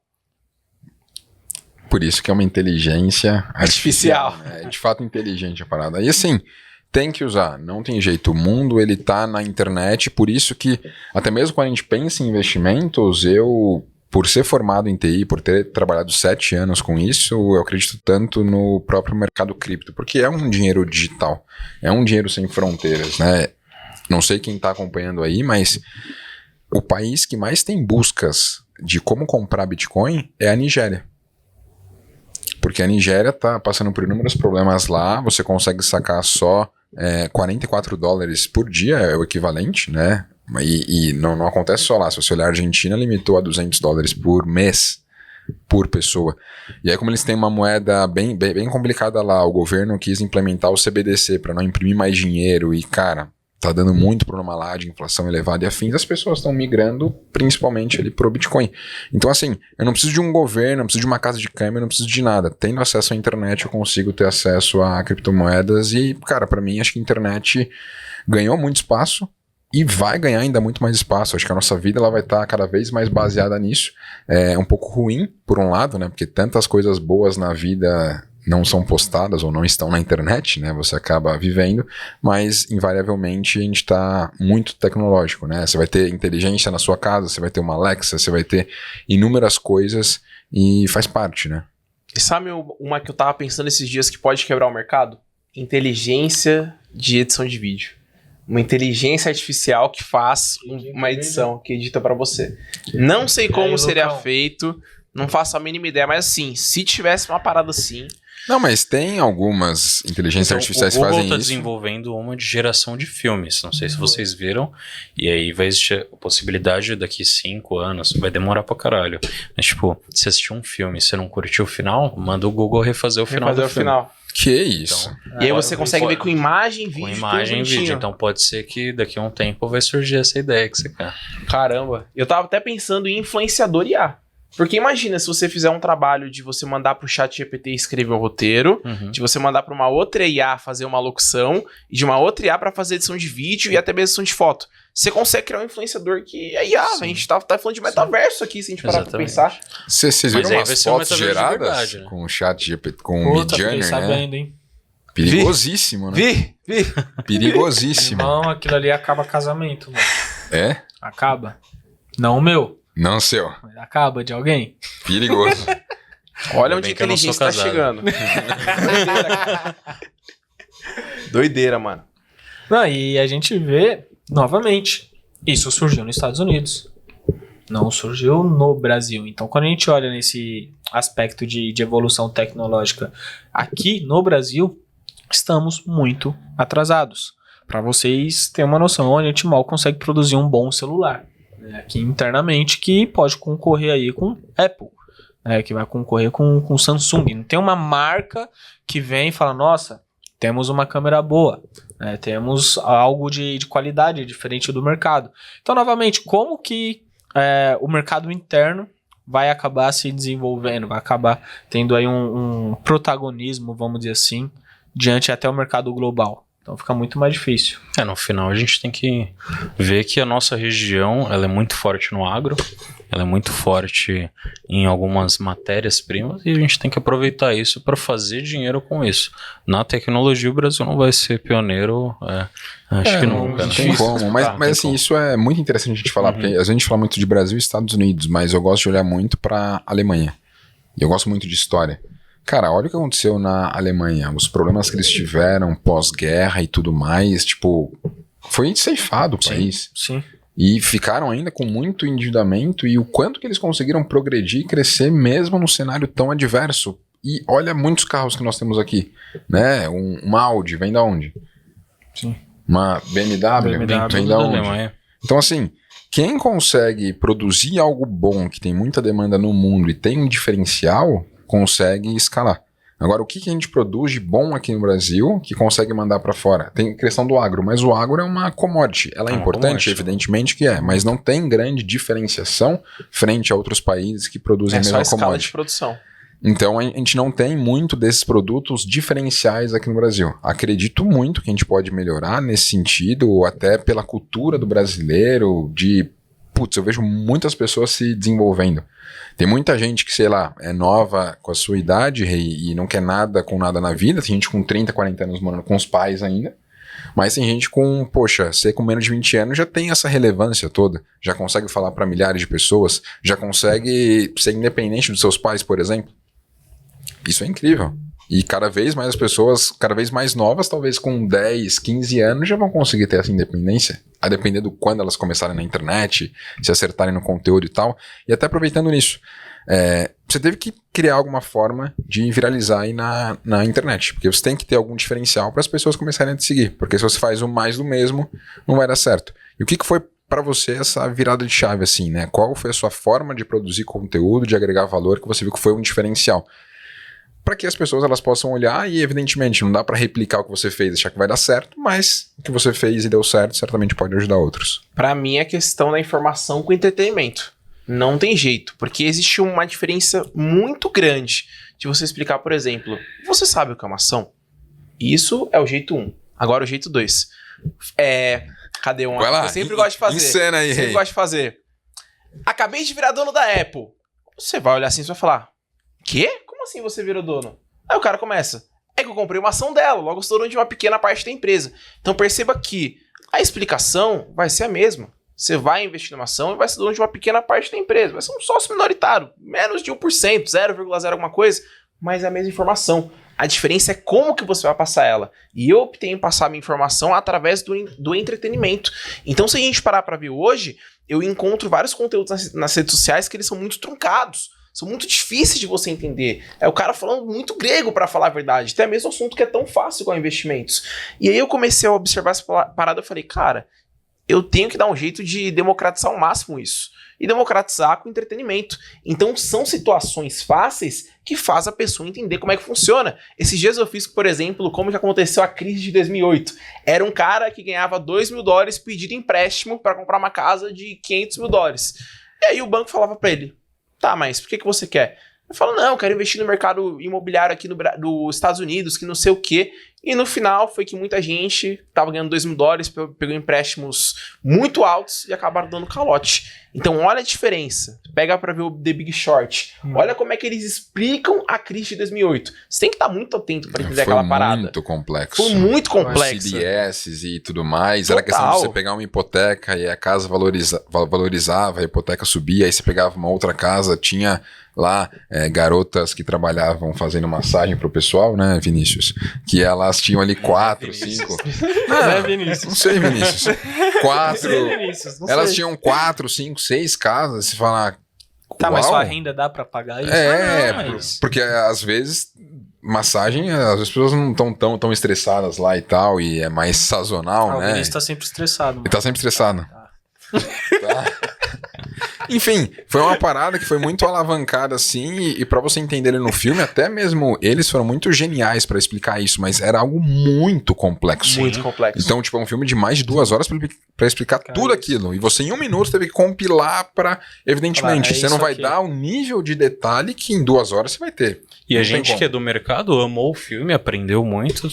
Por isso que é uma inteligência artificial. Artificial. Né? É de fato inteligente a parada. E assim, tem que usar, não tem jeito. O mundo, ele tá na internet, por isso que, até mesmo quando a gente pensa em investimentos, eu, por ser formado em TI, por ter trabalhado 7 anos com isso, eu acredito tanto no próprio mercado cripto, porque é um dinheiro digital, é um dinheiro sem fronteiras, né? Não sei quem tá acompanhando aí, mas o país que mais tem buscas de como comprar Bitcoin é a Nigéria. Porque a Nigéria está passando por inúmeros problemas lá, você consegue sacar só $44 por dia, é o equivalente, né? E não acontece só lá, se você olhar a Argentina, limitou a $200 por mês, por pessoa. E aí como eles têm uma moeda bem complicada lá, o governo quis implementar o CBDC para não imprimir mais dinheiro e, cara... Tá dando muito problema lá de inflação elevada e afins, as pessoas estão migrando principalmente ali pro Bitcoin. Então assim, eu não preciso de um governo, não preciso de uma casa de câmbio, eu não preciso de nada. Tendo acesso à internet, eu consigo ter acesso a criptomoedas e, cara, pra mim, acho que a internet ganhou muito espaço e vai ganhar ainda muito mais espaço. Acho que a nossa vida ela vai estar cada vez mais baseada nisso. É um pouco ruim, por um lado, né? Porque tantas coisas boas na vida... não são postadas ou não estão na internet, né? Você acaba vivendo, mas invariavelmente a gente está muito tecnológico, né? Você vai ter inteligência na sua casa, você vai ter uma Alexa, você vai ter inúmeras coisas e faz parte, né? E sabe uma que eu tava pensando esses dias que pode quebrar o mercado? Inteligência de edição de vídeo. Uma inteligência artificial que faz uma edição, que edita para você. Não sei como seria feito, não faço a mínima ideia, mas assim, se tivesse uma parada assim... Não, mas tem algumas inteligências artificiais que fazem fazem isso. O Google isso. está desenvolvendo uma de geração de filmes. Não sei se vocês viram. E aí vai existir a possibilidade daqui 5 anos. Vai demorar pra caralho. Mas tipo, se assistir um filme e você não curtiu o final, manda o Google refazer o final do filme. Que isso? Então, e aí você consegue ver com imagem, vídeo. Com imagem e vídeo. Então pode ser que daqui a um tempo vai surgir essa ideia que você quer. Caramba. Eu tava até pensando em influenciador IA. Porque imagina se você fizer um trabalho de você mandar pro chat GPT escrever o roteiro, de você mandar pra uma outra IA fazer uma locução, e de uma outra IA pra fazer edição de vídeo e até mesmo edição de foto. Você consegue criar um influenciador que é IA. A gente tá falando de metaverso aqui, se a gente parar pra pensar. Vocês viram aí umas vai ser um fotos metaverso de geradas verdade, né? com o chat GPT, com o Midjourney, né? Sabendo, hein? Perigosíssimo, né? Vi. Perigosíssimo. Não, aquilo ali acaba casamento, mano. É? Acaba. Não o meu. Não seu. Mas acaba de alguém. Perigoso. Olha Ainda onde a bem que eu não sou inteligência tá casado. chegando. Doideira, cara. Doideira, mano. Não, e a gente vê, novamente, isso surgiu nos Estados Unidos. Não surgiu no Brasil. Então, quando a gente olha nesse aspecto de evolução tecnológica aqui no Brasil, estamos muito atrasados. Para vocês terem uma noção, a gente mal consegue produzir um bom celular, né, aqui internamente, que pode concorrer aí com Apple, né, que vai concorrer com Samsung. Não tem uma marca que vem e fala, nossa, temos uma câmera boa, né, temos algo de qualidade diferente do mercado. Então, novamente, como que o mercado interno vai acabar se desenvolvendo, vai acabar tendo aí um protagonismo, vamos dizer assim, diante até o mercado global. Então fica muito mais difícil. No final a gente tem que ver que a nossa região ela é muito forte no agro, ela é muito forte em algumas matérias-primas e a gente tem que aproveitar isso para fazer dinheiro com isso. Na tecnologia o Brasil não vai ser pioneiro, acho que nunca. Não tem como, mas assim, isso é muito interessante a gente falar, porque às vezes a gente fala muito de Brasil e Estados Unidos, mas eu gosto de olhar muito para Alemanha. E eu gosto muito de história. Cara, olha o que aconteceu na Alemanha, os problemas que eles tiveram pós-guerra e tudo mais, tipo, foi ceifado o país. Sim. E ficaram ainda com muito endividamento e o quanto que eles conseguiram progredir e crescer mesmo num cenário tão adverso. E olha muitos carros que nós temos aqui, né? Uma Audi, vem da onde? Sim. Uma BMW vem da onde? Então assim, quem consegue produzir algo bom, que tem muita demanda no mundo e tem um diferencial, consegue escalar. Agora, o que a gente produz de bom aqui no Brasil que consegue mandar para fora? Tem questão do agro, mas o agro é uma commodity. Ela é importante, evidentemente que é, mas não tem grande diferenciação frente a outros países que produzem a mesma só a escala commodity. de produção. Então, a gente não tem muito desses produtos diferenciais aqui no Brasil. Acredito muito que a gente pode melhorar nesse sentido, até pela cultura do brasileiro, eu vejo muitas pessoas se desenvolvendo. Tem muita gente que, sei lá, é nova com a sua idade e não quer nada com nada na vida. Tem gente com 30, 40 anos morando com os pais ainda. Mas tem gente com, você com menos de 20 anos já tem essa relevância toda. Já consegue falar para milhares de pessoas. Já consegue ser independente dos seus pais, por exemplo. Isso é incrível. E cada vez mais as pessoas, cada vez mais novas, talvez com 10, 15 anos, já vão conseguir ter essa independência. A depender do quando elas começarem na internet, se acertarem no conteúdo e tal. E até aproveitando nisso, você teve que criar alguma forma de viralizar aí na internet. Porque você tem que ter algum diferencial para as pessoas começarem a te seguir. Porque se você faz o mais do mesmo, não vai dar certo. E o que foi para você essa virada de chave assim, né? Qual foi a sua forma de produzir conteúdo, de agregar valor, que você viu que foi um diferencial? Para que as pessoas elas possam olhar e, evidentemente, não dá para replicar o que você fez e achar que vai dar certo, mas o que você fez e deu certo certamente pode ajudar outros. Pra mim é questão da informação com entretenimento. Não tem jeito, porque existe uma diferença muito grande de você explicar, por exemplo, você sabe o que é uma ação? Isso é o jeito 1. Agora o jeito 2. Cadê um? Vai lá, eu sempre gosto de fazer. Encena aí, sempre gosto de fazer. Acabei de virar dono da Apple. Você vai olhar assim e vai falar, quê? Como assim você virou dono? Aí o cara começa, é que eu comprei uma ação dela, logo sou dono de uma pequena parte da empresa. Então perceba que a explicação vai ser a mesma. Você vai investir numa ação e vai ser dono de uma pequena parte da empresa. Vai ser um sócio minoritário, menos de 1%, 0,0 alguma coisa, mas é a mesma informação. A diferença é como que você vai passar ela. E eu optei em passar a minha informação através do entretenimento. Então se a gente parar para ver hoje, eu encontro vários conteúdos nas redes sociais que eles são muito truncados. São muito difíceis de você entender. É o cara falando muito grego pra falar a verdade. Até mesmo assunto que é tão fácil igual investimentos. E aí eu comecei a observar essa parada e falei, cara, eu tenho que dar um jeito de democratizar ao máximo isso. E democratizar com entretenimento. Então são situações fáceis que faz a pessoa entender como é que funciona. Esses dias eu fiz, por exemplo, como que aconteceu a crise de 2008. Era um cara que ganhava $2.000 pedido empréstimo para comprar uma casa de $500.000. E aí o banco falava pra ele, tá, mas por que você quer? Eu falo, não, eu quero investir no mercado imobiliário aqui nos Estados Unidos, que não sei o quê. E no final foi que muita gente tava ganhando $2.000, pegou empréstimos muito altos e acabaram dando calote. Então olha a diferença. Pega pra ver o The Big Short. Olha como é que eles explicam a crise de 2008. Você tem que estar muito atento pra entender aquela parada. Foi muito complexo. Foi muito complexo. CDS e tudo mais. Total. Era questão de você pegar uma hipoteca e a casa valorizava, a hipoteca subia, aí você pegava uma outra casa, tinha lá garotas que trabalhavam fazendo massagem pro pessoal, né, Vinícius? Que elas tinham ali 4, 5... Não, Vinícius. Não sei, Vinícius. 4... Vinícius, não Elas sei. tinham 4, 5, 6 casas. Você fala... Tá, mas uau. sua renda dá pra pagar isso? Porque às vezes... Massagem, às vezes as pessoas não estão tão estressadas lá e tal, e é mais sazonal, O né? Vinícius tá sempre estressado. Mano. Ele tá sempre estressado. Tá. Enfim, foi uma parada que foi muito alavancada assim, e pra você entender ele no filme, até mesmo eles foram muito geniais pra explicar isso, mas era algo muito complexo. Muito complexo. Então, tipo, é um filme de mais de 2 horas pra explicar tudo aquilo. E você, em 1 minuto, teve que compilar pra... Evidentemente, você não vai dar o nível de detalhe que em 2 horas você vai ter. E a Não tem gente como. que é do mercado amou o filme, aprendeu muito,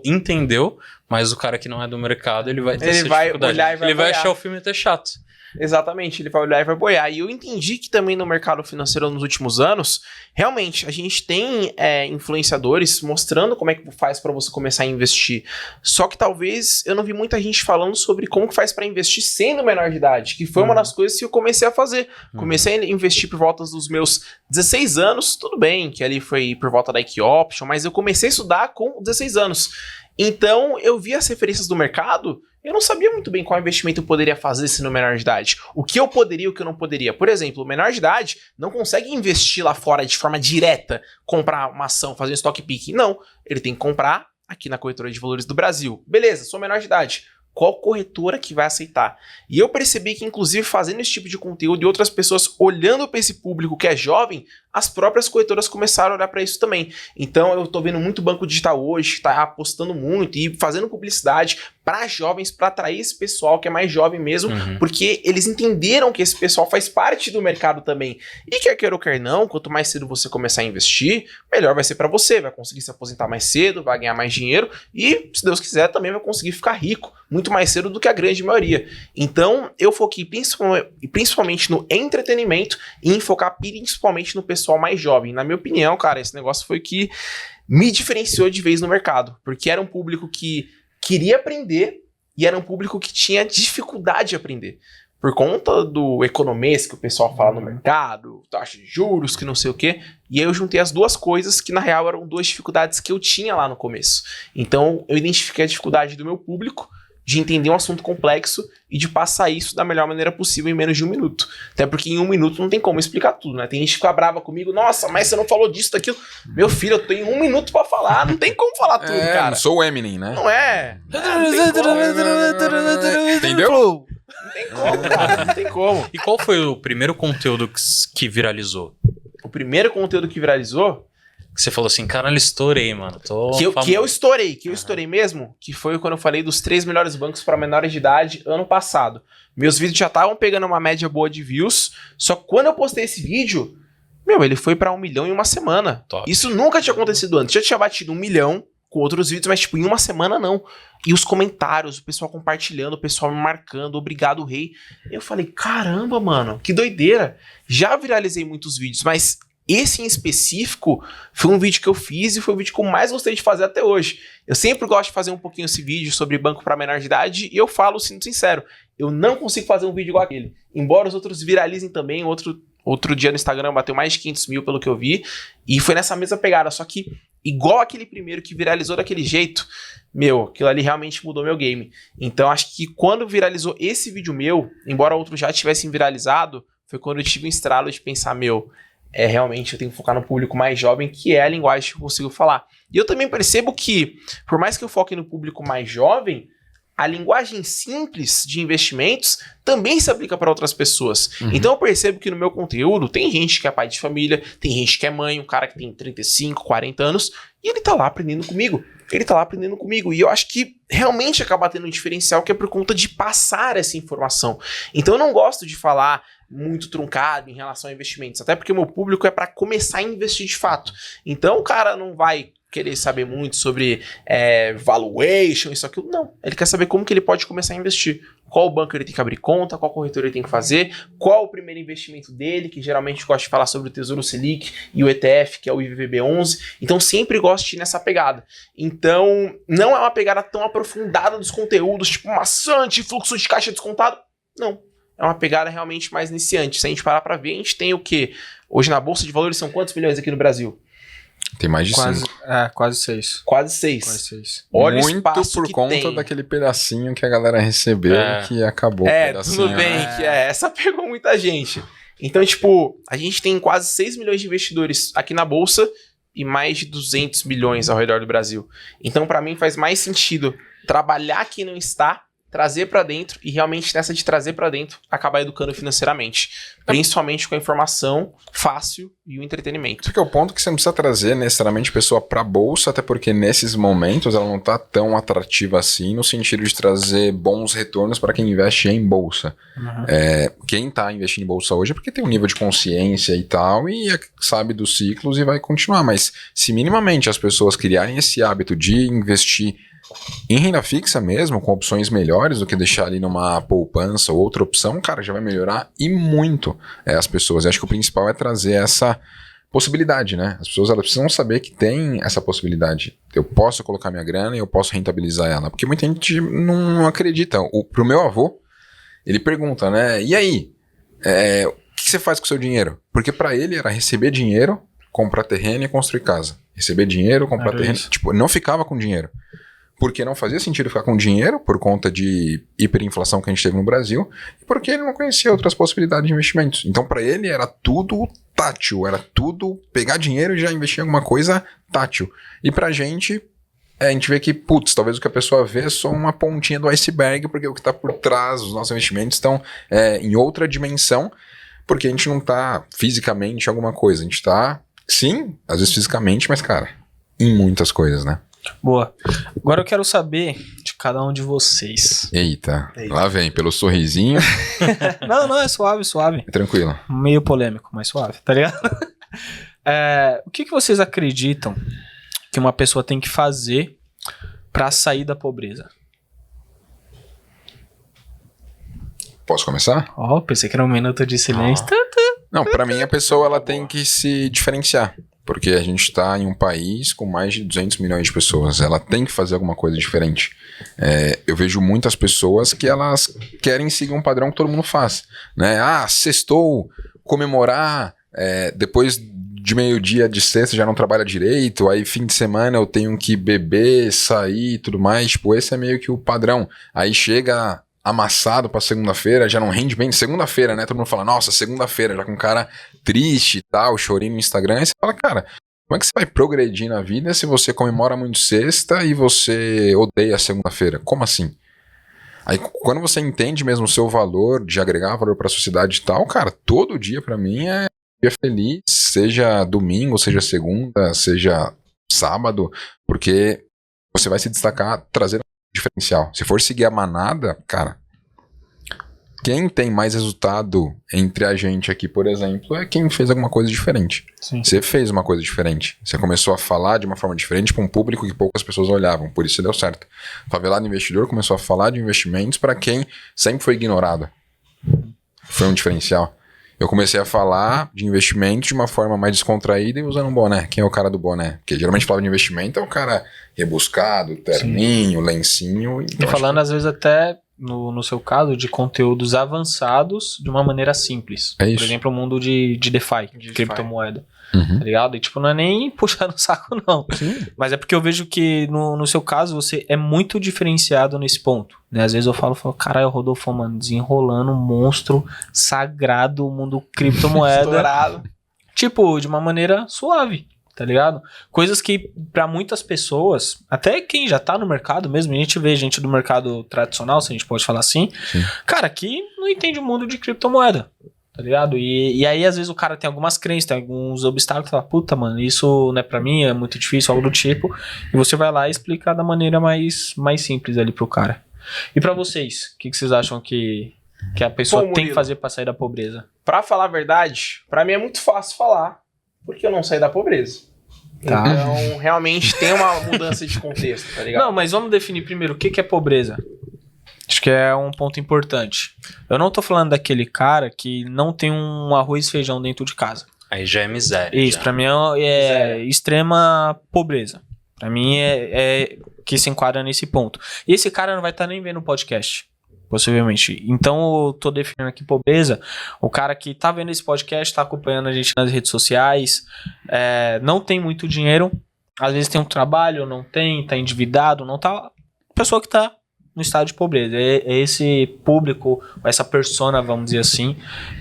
entendeu, mas o cara que não é do mercado, ele vai ter Ele essa vai dificuldade. olhar e vai ele vai boiar. achar o filme até chato. Exatamente, ele vai olhar e vai boiar. E eu entendi que também no mercado financeiro nos últimos anos, realmente, a gente tem influenciadores mostrando como é que faz para você começar a investir. Só que talvez eu não vi muita gente falando sobre como que faz para investir sendo menor de idade, que foi uma das coisas que eu comecei a fazer. Comecei a investir por volta dos meus 16 anos, tudo bem, que ali foi por volta da Equioption, mas eu comecei a estudar com 16 anos. Então, eu vi as referências do mercado, eu não sabia muito bem qual investimento eu poderia fazer sendo menor de idade. O que eu poderia e o que eu não poderia. Por exemplo, o menor de idade não consegue investir lá fora de forma direta, comprar uma ação, fazer um stock picking. Não, ele tem que comprar aqui na corretora de valores do Brasil. Beleza, sou menor de idade. Qual corretora que vai aceitar? E eu percebi que, inclusive, fazendo esse tipo de conteúdo e outras pessoas olhando para esse público que é jovem, as próprias corretoras começaram a olhar para isso também. Então, eu tô vendo muito banco digital hoje, tá apostando muito e fazendo publicidade para jovens, para atrair esse pessoal que é mais jovem mesmo, porque eles entenderam que esse pessoal faz parte do mercado também. E quer queira ou quer não, quanto mais cedo você começar a investir, melhor vai ser para você, vai conseguir se aposentar mais cedo, vai ganhar mais dinheiro e, se Deus quiser, também vai conseguir ficar rico muito mais cedo do que a grande maioria. Então, eu foquei principalmente no entretenimento e em focar principalmente no pessoal mais jovem. Na minha opinião, cara, esse negócio foi o que me diferenciou de vez no mercado, porque era um público que queria aprender e era um público que tinha dificuldade de aprender. Por conta do economês que o pessoal fala no mercado, taxa de juros, que não sei o quê. E aí eu juntei as duas coisas que, na real, eram duas dificuldades que eu tinha lá no começo. Então, eu identifiquei a dificuldade do meu público de entender um assunto complexo e de passar isso da melhor maneira possível em menos de 1 minuto. Até porque em 1 minuto não tem como explicar tudo, né? Tem gente que fica brava comigo, nossa, mas você não falou disso, daquilo. Meu filho, eu tenho 1 minuto pra falar, não tem como falar tudo, cara. Não sou o Eminem, né? Não é. Entendeu? Não tem como, cara, não tem como. E qual foi o primeiro conteúdo que viralizou? O primeiro conteúdo que viralizou, Que você falou assim, caralho, estourei, mano. que eu estourei mesmo, que foi quando eu falei dos 3 melhores bancos para menores de idade ano passado. Meus vídeos já estavam pegando uma média boa de views, só que quando eu postei esse vídeo, ele foi para 1 milhão em uma semana. Top. Isso nunca tinha acontecido antes. Já tinha batido 1 milhão com outros vídeos, mas tipo, em uma semana não. E os comentários, o pessoal compartilhando, o pessoal me marcando, obrigado, rei. Eu falei, caramba, mano, que doideira. Já viralizei muitos vídeos, mas esse em específico foi um vídeo que eu fiz e foi o vídeo que eu mais gostei de fazer até hoje. Eu sempre gosto de fazer um pouquinho esse vídeo sobre banco para menor de idade e eu falo, sendo sincero, eu não consigo fazer um vídeo igual aquele. Embora os outros viralizem também, outro dia no Instagram bateu mais de 500 mil pelo que eu vi e foi nessa mesma pegada, só que igual aquele primeiro que viralizou daquele jeito, aquilo ali realmente mudou meu game. Então acho que quando viralizou esse vídeo meu, embora outros já tivessem viralizado, foi quando eu tive um estralo de pensar, realmente eu tenho que focar no público mais jovem, que é a linguagem que eu consigo falar. E eu também percebo que, por mais que eu foque no público mais jovem, a linguagem simples de investimentos também se aplica para outras pessoas. Então eu percebo que no meu conteúdo tem gente que é pai de família, tem gente que é mãe, um cara que tem 35, 40 anos, e ele tá lá aprendendo comigo. E eu acho que realmente acaba tendo um diferencial que é por conta de passar essa informação. Então eu não gosto de falar, muito truncado em relação a investimentos. Até porque o meu público é para começar a investir de fato. Então o cara não vai querer saber muito sobre valuation, isso, aquilo. Não. Ele quer saber como que ele pode começar a investir. Qual banco ele tem que abrir conta, qual corretora ele tem que fazer, qual o primeiro investimento dele, que geralmente gosta de falar sobre o Tesouro Selic e o ETF, que é o IVVB11. Então sempre gosto de ir nessa pegada. Então não é uma pegada tão aprofundada dos conteúdos, tipo maçante, fluxo de caixa descontado. Não. É uma pegada realmente mais iniciante. Se a gente parar pra ver, a gente tem o quê? Hoje na Bolsa de Valores são quantos milhões aqui no Brasil? Tem mais de Quase, 5. quase 6. Quase 6. Quase 6. Olha o Muito espaço por que conta tem. daquele pedacinho que a galera recebeu que acabou o pedacinho. Tudo bem, que essa pegou muita gente. Então, tipo, a gente tem quase 6 milhões de investidores aqui na Bolsa e mais de 200 milhões ao redor do Brasil. Então, pra mim, faz mais sentido trabalhar quem não está, trazer pra dentro e realmente nessa de trazer pra dentro, acabar educando financeiramente. Principalmente com a informação fácil e o entretenimento. Porque é o ponto que você não precisa trazer necessariamente pessoa pra bolsa, até porque nesses momentos ela não tá tão atrativa assim, no sentido de trazer bons retornos para quem investe em bolsa. Uhum. Quem tá investindo em bolsa hoje é porque tem um nível de consciência e tal, e sabe dos ciclos e vai continuar. Mas se minimamente as pessoas criarem esse hábito de investir em renda fixa mesmo, com opções melhores do que deixar ali numa poupança ou outra opção, cara, já vai melhorar e muito as pessoas. Eu acho que o principal é trazer essa possibilidade, né? As pessoas elas precisam saber que tem essa possibilidade. Eu posso colocar minha grana e eu posso rentabilizar ela. Porque muita gente não acredita. Pro meu avô, ele pergunta, né? E aí? O que você faz com o seu dinheiro? Porque pra ele era receber dinheiro, comprar terreno e construir casa. Receber dinheiro, comprar terreno. Isso. Tipo, não ficava com dinheiro. Porque não fazia sentido ficar com dinheiro por conta de hiperinflação que a gente teve no Brasil e porque ele não conhecia outras possibilidades de investimentos. Então, para ele, era tudo tátil, era tudo pegar dinheiro e já investir em alguma coisa tátil. E pra gente, a gente vê que, putz, talvez o que a pessoa vê é só uma pontinha do iceberg, porque o que está por trás dos nossos investimentos estão em outra dimensão, porque a gente não está fisicamente em alguma coisa. A gente está, sim, às vezes fisicamente, mas, cara, em muitas coisas, né? Boa. Agora eu quero saber de cada um de vocês. Eita, lá vem, pelo sorrisinho. Não, é suave, suave. Tranquilo. Meio polêmico, mas suave, tá ligado? O que vocês acreditam que uma pessoa tem que fazer pra sair da pobreza? Posso começar? Pensei que era um minuto de silêncio. Não, pra mim a pessoa ela tem que se diferenciar. Porque a gente está em um país com mais de 200 milhões de pessoas. Ela tem que fazer alguma coisa diferente. Eu vejo muitas pessoas que elas querem seguir um padrão que todo mundo faz. Né? Sextou, comemorar, depois de meio-dia de sexta já não trabalha direito, aí fim de semana eu tenho que beber, sair e tudo mais. Tipo, esse é meio que o padrão. Aí chega amassado pra segunda-feira, já não rende bem. Segunda-feira, né? Todo mundo fala, nossa, segunda-feira, já com cara triste e tal, chorinho no Instagram. Aí você fala, cara, como é que você vai progredir na vida se você comemora muito sexta e você odeia segunda-feira? Como assim? Aí quando você entende mesmo o seu valor, de agregar valor pra sociedade e tal, cara, todo dia pra mim é dia feliz, seja domingo, seja segunda, seja sábado, porque você vai se destacar trazendo diferencial. Se for seguir a manada, cara, quem tem mais resultado entre a gente aqui, por exemplo, é quem fez alguma coisa diferente. Sim. Você fez uma coisa diferente. Você começou a falar de uma forma diferente para um público que poucas pessoas olhavam. Por isso deu certo. Favelado Investidor começou a falar de investimentos para quem sempre foi ignorado. Foi um diferencial. Eu comecei a falar de investimentos de uma forma mais descontraída e usando um boné. Quem é o cara do boné? Porque geralmente falava de investimento é o cara rebuscado, terninho, lencinho. Então e falando às vezes até, no seu caso, de conteúdos avançados de uma maneira simples. É isso. Por exemplo, o mundo de DeFi, de criptomoeda. Uhum. Tá ligado? E tipo, não é nem puxar no saco, não. Sim. Mas é porque eu vejo que no seu caso você é muito diferenciado nesse ponto. Né? Às vezes eu falo, caralho, Rodolfo, mano, desenrolando um monstro sagrado, o mundo criptomoeda. Estourado. Tipo, de uma maneira suave, tá ligado? Coisas que pra muitas pessoas, até quem já tá no mercado mesmo, a gente vê gente do mercado tradicional, se a gente pode falar assim, Sim. cara, que não entende o mundo de criptomoeda. Tá ligado? E aí, às vezes, o cara tem algumas crenças, tem alguns obstáculos, fala, puta, mano, isso não é pra mim, é muito difícil, algo do tipo. E você vai lá e explica da maneira mais simples ali pro cara. E pra vocês, o que vocês acham que a pessoa tem que fazer pra sair da pobreza? Pra falar a verdade, pra mim é muito fácil falar, porque eu não saí da pobreza. Tá. Então, realmente tem uma mudança de contexto, tá ligado? Não, mas vamos definir primeiro o que é pobreza. Acho que é um ponto importante. Eu não tô falando daquele cara que não tem um arroz e feijão dentro de casa. Aí já é miséria. Isso, já. pra mim é extrema pobreza. Pra mim é que se enquadra nesse ponto. E esse cara não vai estar nem vendo o podcast, possivelmente. Então eu tô definindo aqui pobreza. O cara que tá vendo esse podcast, tá acompanhando a gente nas redes sociais, não tem muito dinheiro, às vezes tem um trabalho, não tem, tá endividado, não tá. Pessoa que tá no estado de pobreza. É esse público, essa persona, vamos dizer assim,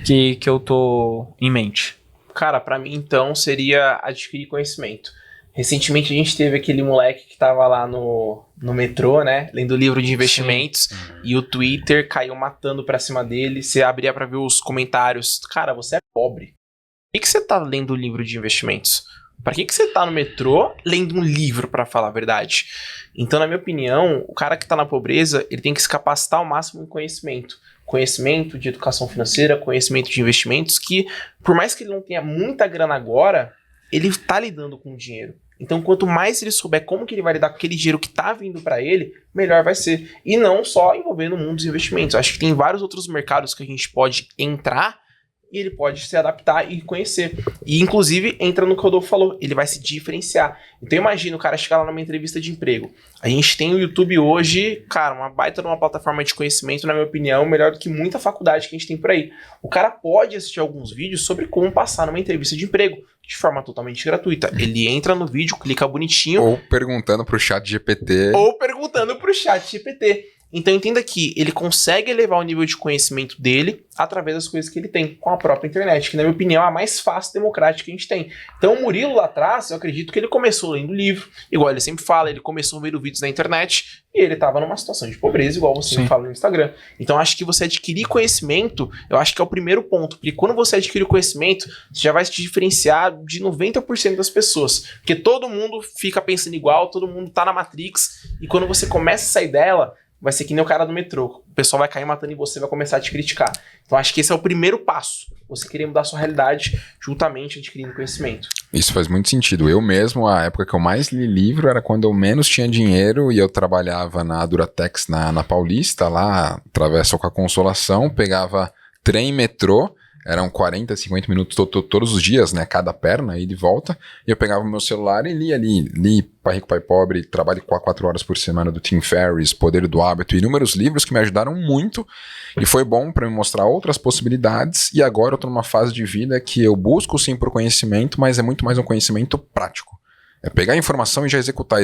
que eu tô em mente. Cara, pra mim, então, seria adquirir conhecimento. Recentemente, a gente teve aquele moleque que tava lá no metrô, né? Lendo livro de investimentos. E o Twitter caiu matando pra cima dele. Você abria pra ver os comentários. Cara, você é pobre. Por que você tá lendo um livro de investimentos? Pra que você tá no metrô lendo um livro, pra falar a verdade? Então, na minha opinião, o cara que tá na pobreza, ele tem que se capacitar ao máximo em conhecimento. Conhecimento de educação financeira, conhecimento de investimentos, que por mais que ele não tenha muita grana agora, ele tá lidando com o dinheiro. Então, quanto mais ele souber como que ele vai lidar com aquele dinheiro que tá vindo pra ele, melhor vai ser. E não só envolvendo o mundo dos investimentos. Acho que tem vários outros mercados que a gente pode entrar e ele pode se adaptar e conhecer. E, inclusive, entra no que o Rodolfo falou, ele vai se diferenciar. Então, imagina o cara chegar lá numa entrevista de emprego. A gente tem o YouTube hoje, cara, uma baita de uma plataforma de conhecimento, na minha opinião, melhor do que muita faculdade que a gente tem por aí. O cara pode assistir alguns vídeos sobre como passar numa entrevista de emprego, de forma totalmente gratuita. Ele entra no vídeo, clica bonitinho. Ou perguntando pro chat GPT. Ou perguntando pro chat GPT. Então entenda que ele consegue elevar o nível de conhecimento dele através das coisas que ele tem com a própria internet, que na minha opinião é a mais fácil e democrática que a gente tem. Então o Murilo lá atrás, eu acredito que ele começou lendo livro, igual ele sempre fala, ele começou vendo vídeos na internet e ele estava numa situação de pobreza, igual você sempre fala no Instagram. Então acho que você adquirir conhecimento, eu acho que é o primeiro ponto, porque quando você adquire o conhecimento, você já vai se diferenciar de 90% das pessoas, porque todo mundo fica pensando igual, todo mundo tá na Matrix, e quando você começa a sair dela, vai ser que nem o cara do metrô. O pessoal vai cair matando em você e vai começar a te criticar. Então acho que esse é o primeiro passo. Você querer mudar a sua realidade juntamente adquirindo conhecimento. Isso faz muito sentido. Eu mesmo, a época que eu mais li livro era quando eu menos tinha dinheiro e eu trabalhava na Duratex na Paulista, lá, Travessa com a Consolação, pegava trem e metrô, eram 40, 50 minutos todos os dias, né, cada perna, ida e volta, e eu pegava o meu celular e li Pai Rico, Pai Pobre, Trabalho 4 horas por semana do Tim Ferriss, Poder do Hábito, inúmeros livros que me ajudaram muito, e foi bom para me mostrar outras possibilidades, e agora eu tô numa fase de vida que eu busco sim por conhecimento, mas é muito mais um conhecimento prático. É pegar a informação e já executar,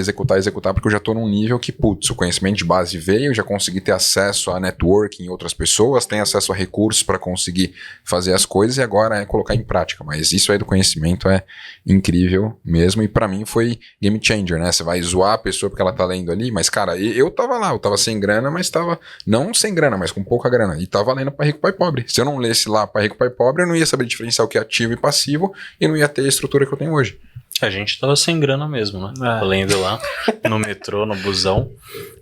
porque eu já tô num nível que, putz, o conhecimento de base veio, já consegui ter acesso a networking em outras pessoas, tenho acesso a recursos para conseguir fazer as coisas e agora é colocar em prática. Mas isso aí do conhecimento é incrível mesmo e para mim foi game changer, né? Você vai zoar a pessoa porque ela tá lendo ali, mas cara, eu tava lá, eu tava sem grana, mas tava, não sem grana, mas com pouca grana, e tava lendo Pai Rico, Pai Pobre. Se eu não lesse lá Pai Rico, Pai Pobre, eu não ia saber diferenciar o que é ativo e passivo e não ia ter a estrutura que eu tenho hoje. A gente tava sem grana mesmo, né? Lendo lá no metrô, no busão.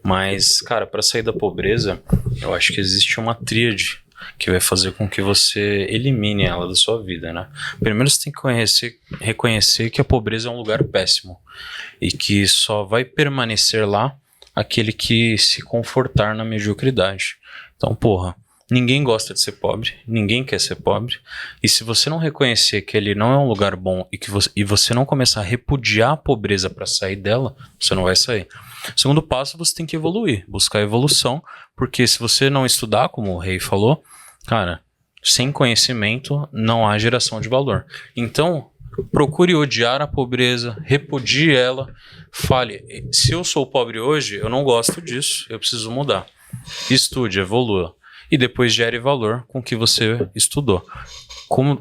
Mas, cara, para sair da pobreza, eu acho que existe uma tríade que vai fazer com que você elimine ela da sua vida, né? Primeiro você tem que reconhecer que a pobreza é um lugar péssimo e que só vai permanecer lá aquele que se confortar na mediocridade. Então, porra, ninguém gosta de ser pobre, ninguém quer ser pobre, e se você não reconhecer que ele não é um lugar bom e você não começar a repudiar a pobreza para sair dela, você não vai sair. Segundo passo, você tem que evoluir, buscar evolução, porque se você não estudar, como o Rei falou, cara, sem conhecimento não há geração de valor. Então, procure odiar a pobreza, repudie ela, fale, se eu sou pobre hoje, eu não gosto disso, eu preciso mudar. Estude, evolua. E depois gere valor com o que você estudou.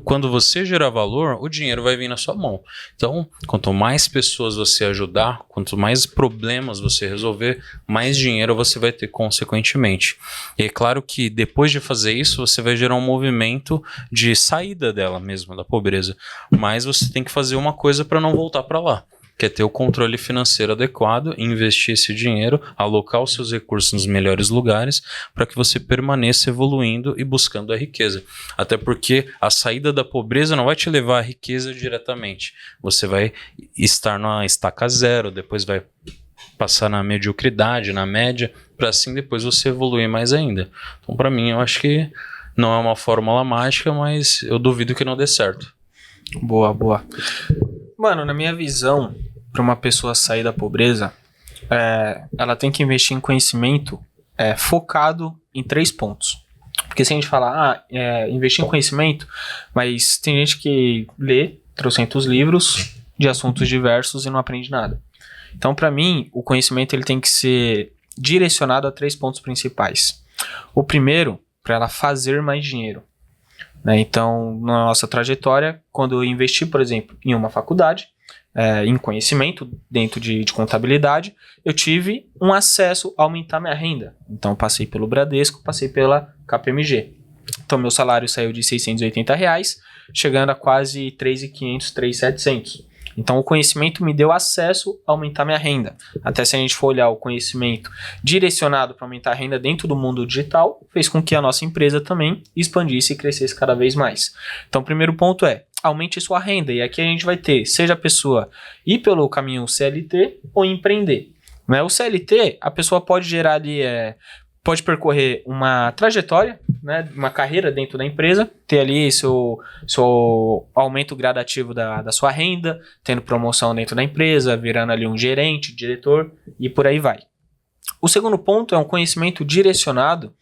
Quando você gerar valor, o dinheiro vai vir na sua mão. Então, quanto mais pessoas você ajudar, quanto mais problemas você resolver, mais dinheiro você vai ter consequentemente. E é claro que depois de fazer isso, você vai gerar um movimento de saída dela mesmo, da pobreza. Mas você tem que fazer uma coisa para não voltar para lá. que é ter o controle financeiro adequado, investir esse dinheiro, alocar os seus recursos nos melhores lugares para que você permaneça evoluindo e buscando a riqueza. Até porque a saída da pobreza não vai te levar à riqueza diretamente. Você vai estar na estaca zero, depois vai passar na mediocridade, na média, para assim depois você evoluir mais ainda. Então, para mim, eu acho que não é uma fórmula mágica, mas eu duvido que não dê certo. Boa, boa. Mano, na minha visão, para uma pessoa sair da pobreza, ela tem que investir em conhecimento focado em 3 pontos. Porque se a gente falar, investir em conhecimento, mas tem gente que lê trocentos livros de assuntos diversos e não aprende nada. Então, para mim, o conhecimento ele tem que ser direcionado a 3 pontos principais. O primeiro, para ela fazer mais dinheiro. Né? Então, na nossa trajetória, quando eu investi, por exemplo, em uma faculdade, em conhecimento dentro de contabilidade, eu tive um acesso a aumentar minha renda. Então, eu passei pelo Bradesco, passei pela KPMG. Então, meu salário saiu de R$680, chegando a quase R$3.500, R$3.700. Então, o conhecimento me deu acesso a aumentar minha renda. Até se a gente for olhar o conhecimento direcionado para aumentar a renda dentro do mundo digital, fez com que a nossa empresa também expandisse e crescesse cada vez mais. Então, o primeiro ponto aumente sua renda. E aqui a gente vai ter, seja a pessoa ir pelo caminho CLT ou empreender. Né? O CLT, a pessoa pode gerar ali... pode percorrer uma trajetória, né, uma carreira dentro da empresa, ter ali seu aumento gradativo da sua renda, tendo promoção dentro da empresa, virando ali um gerente, diretor e por aí vai. O segundo ponto é um conhecimento direcionado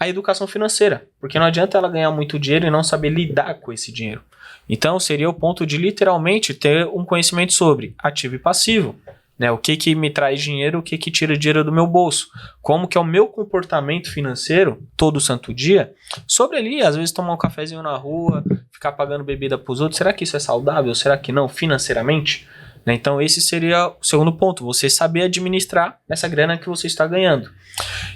à educação financeira, porque não adianta ela ganhar muito dinheiro e não saber lidar com esse dinheiro. Então seria o ponto de literalmente ter um conhecimento sobre ativo e passivo. Né, o que me traz dinheiro, o que tira dinheiro do meu bolso, como que é o meu comportamento financeiro todo santo dia, sobre ali, às vezes tomar um cafezinho na rua, ficar pagando bebida para os outros, será que isso é saudável, será que não, financeiramente? Né, então esse seria o segundo ponto, você saber administrar essa grana que você está ganhando.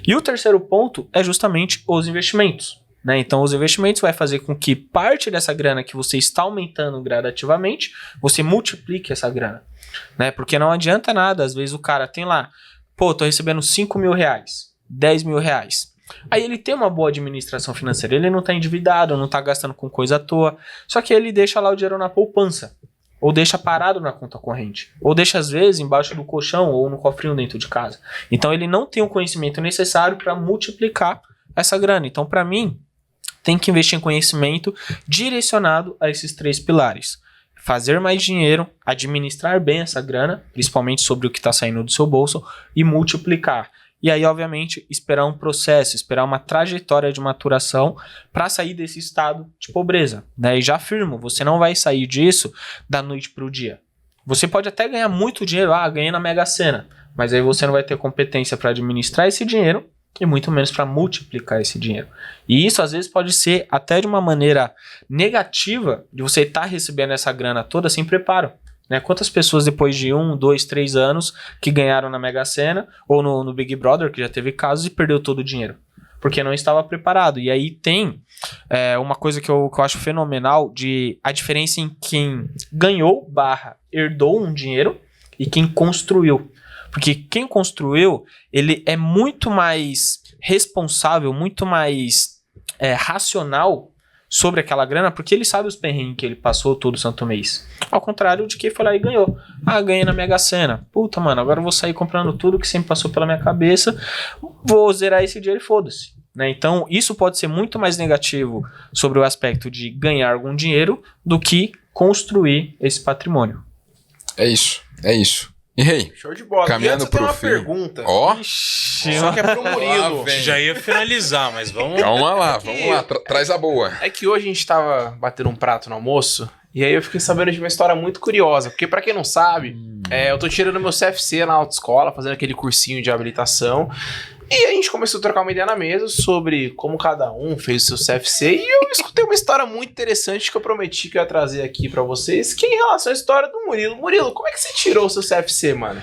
E o terceiro ponto é justamente os investimentos. Né? Então os investimentos vai fazer com que parte dessa grana que você está aumentando gradativamente, você multiplique essa grana. Né? Porque não adianta nada, às vezes o cara tem lá, tô recebendo R$5.000, R$10.000. Aí ele tem uma boa administração financeira, ele não está endividado, não está gastando com coisa à toa, só que ele deixa lá o dinheiro na poupança, ou deixa parado na conta corrente, ou deixa às vezes embaixo do colchão ou no cofrinho dentro de casa. Então ele não tem o conhecimento necessário para multiplicar essa grana. Então para mim, tem que investir em conhecimento direcionado a esses 3 pilares. Fazer mais dinheiro, administrar bem essa grana, principalmente sobre o que está saindo do seu bolso, e multiplicar. E aí, obviamente, esperar um processo, esperar uma trajetória de maturação para sair desse estado de pobreza. Né? E já afirmo, você não vai sair disso da noite para o dia. Você pode até ganhar muito dinheiro, ganhei na Mega Sena, mas aí você não vai ter competência para administrar esse dinheiro e muito menos para multiplicar esse dinheiro. E isso às vezes pode ser até de uma maneira negativa de você estar recebendo essa grana toda sem preparo. Né? Quantas pessoas depois de 1, 2, 3 anos que ganharam na Mega Sena ou no Big Brother, que já teve casos, e perdeu todo o dinheiro? Porque não estava preparado. E aí tem uma coisa que eu acho fenomenal de a diferença em quem ganhou / herdou um dinheiro e quem construiu. Porque quem construiu, ele é muito mais responsável, muito mais racional sobre aquela grana, porque ele sabe os perrengues que ele passou todo santo mês. Ao contrário de quem foi lá e ganhou. Ganhei na Mega Sena. Puta, mano, agora eu vou sair comprando tudo que sempre passou pela minha cabeça, vou zerar esse dinheiro e foda-se. Né? Então, isso pode ser muito mais negativo sobre o aspecto de ganhar algum dinheiro do que construir esse patrimônio. É isso. E Rei, show de bola. caminhando pro uma fim. Pergunta. Só que é pro Murilo. Já ia finalizar, mas vamos... Calma lá, vamos lá, traz a boa. É que hoje a gente tava batendo um prato no almoço, e aí eu fiquei sabendo de uma história muito curiosa, porque pra quem não sabe, eu tô tirando meu CFC na autoescola, fazendo aquele cursinho de habilitação, e a gente começou a trocar uma ideia na mesa sobre como cada um fez o seu CFC, e eu escutei uma história muito interessante que eu prometi que eu ia trazer aqui pra vocês, que é em relação à história do Murilo. Murilo, como é que você tirou o seu CFC, mano?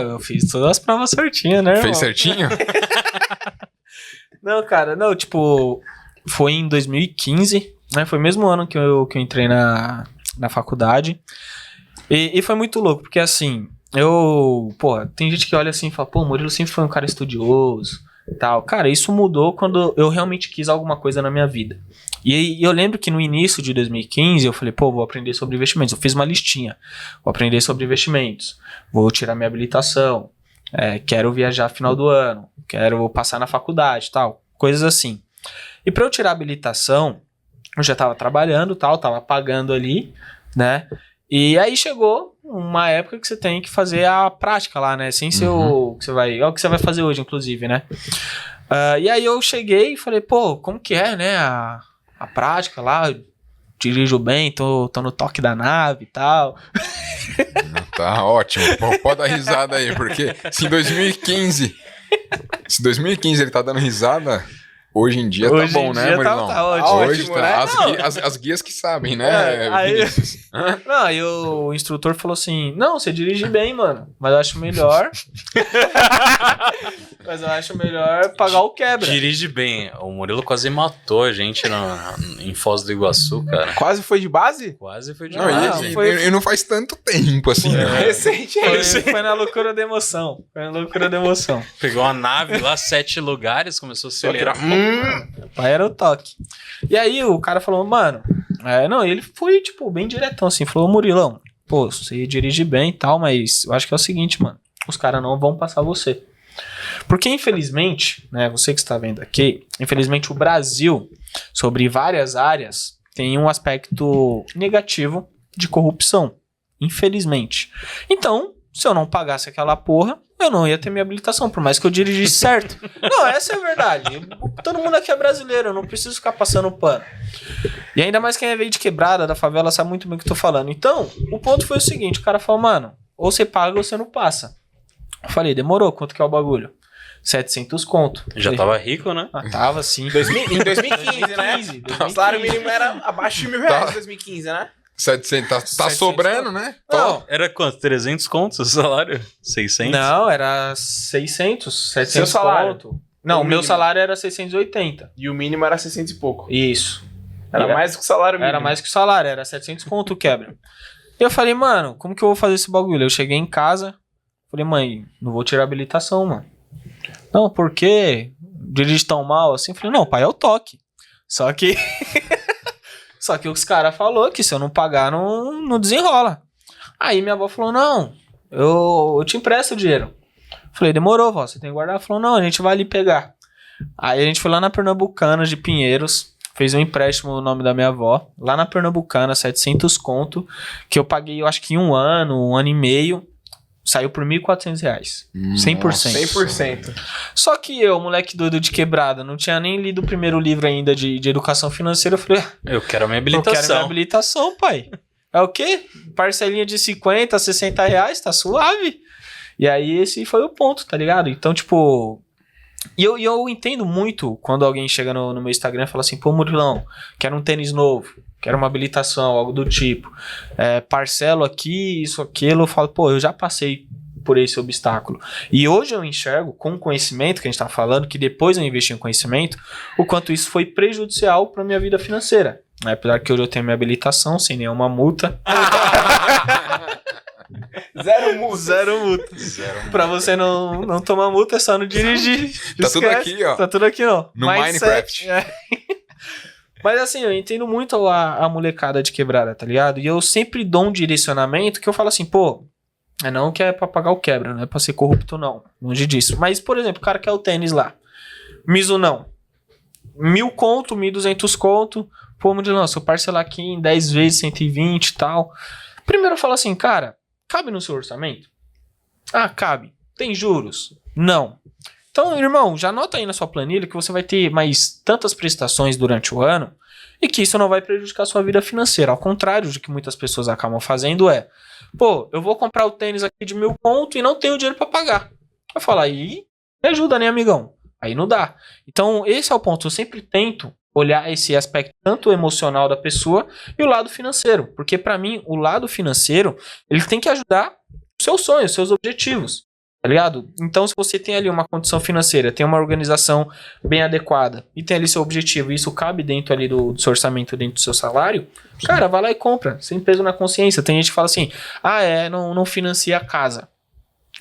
Eu fiz todas as provas certinhas, né, irmão? Fez certinho? Não, cara, foi em 2015, né? Foi o mesmo ano que eu entrei na faculdade. E foi muito louco, porque assim, tem gente que olha assim e fala, pô, o Murilo sempre foi um cara estudioso e tal. Cara, isso mudou quando eu realmente quis alguma coisa na minha vida. E eu lembro que no início de 2015 eu falei, pô, vou aprender sobre investimentos. Eu fiz uma listinha, vou aprender sobre investimentos, vou tirar minha habilitação, quero viajar no final do ano, quero passar na faculdade e tal, coisas assim. E pra eu tirar a habilitação, eu já tava trabalhando, tal, tava pagando ali, né? E aí chegou uma época que você tem que fazer a prática lá, né? Sem ser o que você vai... É o que você vai fazer hoje, inclusive, né? E aí eu cheguei e falei, pô, como que é, né? A prática lá, eu dirijo bem, tô no toque da nave e tal. Tá ótimo. Pô, pode dar risada aí, porque se em 2015 ele tá dando risada... Hoje em dia tá bom, né, Murilão? Tá ótimo. Hoje Ótimo, tá. né? As guias que sabem, né, Vinícius? Não, aí o instrutor falou assim, não, você dirige bem, mano, mas eu acho melhor... mas eu acho melhor pagar o quebra. Dirige bem. O Murilo quase matou a gente em Foz do Iguaçu, cara. Quase foi de base? Quase foi de Não, base. e não faz tanto tempo assim, né? Recente aí. Foi na loucura da emoção. Pegou uma nave lá, 7 lugares, começou a acelerar. Pai era o toque. E aí o cara falou, mano... não, ele foi, tipo, bem diretão, assim. Falou, Murilão, pô, você dirige bem e tal, mas eu acho que é o seguinte, mano. Os caras não vão passar você. Porque, infelizmente, né, você que está vendo aqui, infelizmente o Brasil, sobre várias áreas, tem um aspecto negativo de corrupção. Infelizmente. Então, se eu não pagasse aquela porra, eu não ia ter minha habilitação, por mais que eu dirigisse certo. Não, essa é a verdade. Todo mundo aqui é brasileiro, eu não preciso ficar passando pano. E ainda mais quem veio de quebrada, da favela, sabe muito bem o que eu tô falando. Então, o ponto foi o seguinte, o cara falou, mano, ou você paga ou você não passa. Eu falei, demorou, quanto que é o bagulho? 700 conto. Já tava rico, né? Tava, sim. Em 2015, né? O salário mínimo era abaixo de R$1.000 em 2015, né? 700, tá sobrando, né? Não, Era quanto? 300 contos o salário? 600? não, era 600, 700 Seu salário? conto. Não, o meu mínimo. salário era 680. E o mínimo era 600 e pouco. Isso. Era mais do que o salário mínimo. Era mais que o salário, era 700 conto quebra. E eu falei, mano, como que eu vou fazer esse bagulho? Eu cheguei em casa, falei, mãe, não vou tirar a habilitação, mano. Não, por quê? Dirige tão mal assim? Eu falei, não, pai, é o toque. Só que... Só que os caras falaram que se eu não pagar, não desenrola. Aí minha avó falou, não, eu te empresto o dinheiro. Falei, demorou, vó, você tem que guardar? Ela falou, não, a gente vai ali pegar. Aí a gente foi lá na Pernambucana de Pinheiros, fez um empréstimo no nome da minha avó, lá na Pernambucana, 700 conto, que eu paguei, eu acho que 1 ano e meio, saiu por R$1.400. 100%. 100%. Só que eu, moleque doido de quebrada, não tinha nem lido o primeiro livro ainda de educação financeira, eu falei, Eu quero a minha eu quero habilitação. minha habilitação, pai. É o quê? Parcelinha de 50, 60 reais, tá suave. E aí esse foi o ponto, tá ligado? Então, tipo... E eu entendo muito quando alguém chega no meu Instagram e fala assim, pô, Murilão, quero um tênis novo, quero uma habilitação, algo do tipo. Parcelo aqui, isso, aquilo. Eu falo, pô, eu já passei por esse obstáculo. E hoje eu enxergo, com o conhecimento que a gente tá falando, que depois eu investi em conhecimento, o quanto isso foi prejudicial pra minha vida financeira. Apesar que hoje eu tenho minha habilitação sem nenhuma multa. Zero multa. Zero multa. Pra você não tomar multa, é só não dirigir. Tá tudo aqui, ó. Tá tudo aqui, ó. No Minecraft. Mas assim, eu entendo muito a molecada de quebrada, tá ligado? E eu sempre dou um direcionamento que eu falo assim, pô, não que é pra pagar o quebra, não é pra ser corrupto, não. Longe disso. Mas, por exemplo, o cara quer o tênis lá. Mizunão. 1.000 conto, 1.200 conto. Pô, Murilão, se eu parcelar aqui em 10 vezes, 120 e tal. Primeiro eu falo assim, cara, cabe no seu orçamento? Ah, cabe. Tem juros? Não. Então, irmão, já anota aí na sua planilha que você vai ter mais tantas prestações durante o ano e que isso não vai prejudicar a sua vida financeira. Ao contrário do que muitas pessoas acabam fazendo pô, eu vou comprar o tênis aqui de 1.000 conto e não tenho dinheiro pra pagar. Eu falo, aí me ajuda, né, amigão? Aí não dá. Então, esse é o ponto. Eu sempre tento olhar esse aspecto tanto emocional da pessoa e o lado financeiro. Porque, pra mim, o lado financeiro, ele tem que ajudar os seus sonhos, os seus objetivos. Tá ligado? Então, se você tem ali uma condição financeira, tem uma organização bem adequada e tem ali seu objetivo, e isso cabe dentro ali do seu orçamento, dentro do seu salário, cara, vai lá e compra, sem peso na consciência. Tem gente que fala assim, não financia a casa.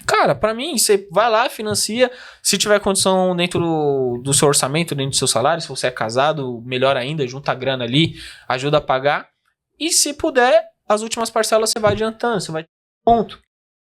Cara, pra mim, você vai lá, financia, se tiver condição dentro do seu orçamento, dentro do seu salário, se você é casado, melhor ainda, junta a grana ali, ajuda a pagar, e se puder, as últimas parcelas você vai adiantando, você vai ponto.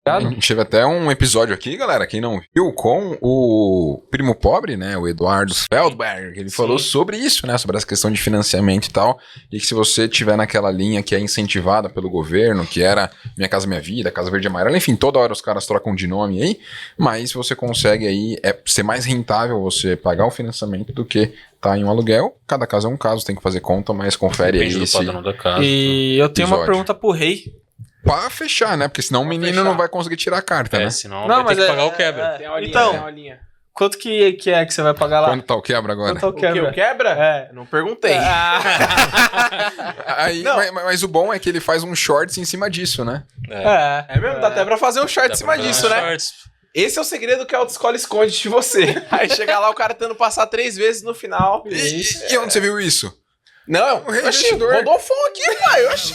A gente teve até um episódio aqui, galera, quem não viu, com o primo pobre, né, o Eduardo Feldberg, ele falou sobre isso, né, sobre essa questão de financiamento e tal, e que se você tiver naquela linha que é incentivada pelo governo, que era Minha Casa Minha Vida, Casa Verde e Amarela, enfim, toda hora os caras trocam de nome aí, mas você consegue aí, ser mais rentável você pagar o financiamento do que tá em um aluguel. Cada caso é um caso, tem que fazer conta, mas confere Depende aí do esse padrão da casa. E eu tenho uma episódio. pergunta pro Rei. Pra fechar, né, porque senão o menino fechar. não vai conseguir tirar a carta, né? Senão Não, vai ter mas que pagar o quebra. Tem a aulinha, Então, tem a aulinha. Quanto que é que você vai pagar lá? Quando tá o quebra agora? Quanto tá o O que, quebra? o quebra? É. Não perguntei. Aí, Não. mas o bom é que ele faz um shorts em cima disso, né? É mesmo? Dá até pra fazer um short em cima disso, né? Shorts. Esse é o segredo que a autoescola esconde de você. Aí chega lá o cara tentando passar 3 vezes no final. E onde você viu isso? Não, O rei oxi, investidor. Rodolfão aqui, pai. Oxi.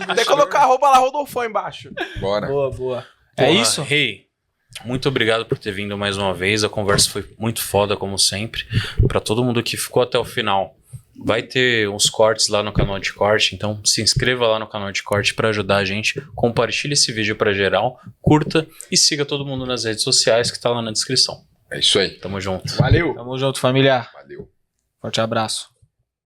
Até colocar a roupa lá, Rodolfão embaixo. Bora. Boa. Porra, É isso? Rei, muito obrigado por ter vindo mais uma vez. A conversa foi muito foda, como sempre. Pra todo mundo que ficou até o final, vai ter uns cortes lá no canal de corte. Então se inscreva lá no canal de corte pra ajudar a gente. Compartilhe esse vídeo pra geral, curta e siga todo mundo nas redes sociais que tá lá na descrição. É isso aí. Tamo junto. Valeu. Tamo junto, família. Valeu. Forte abraço.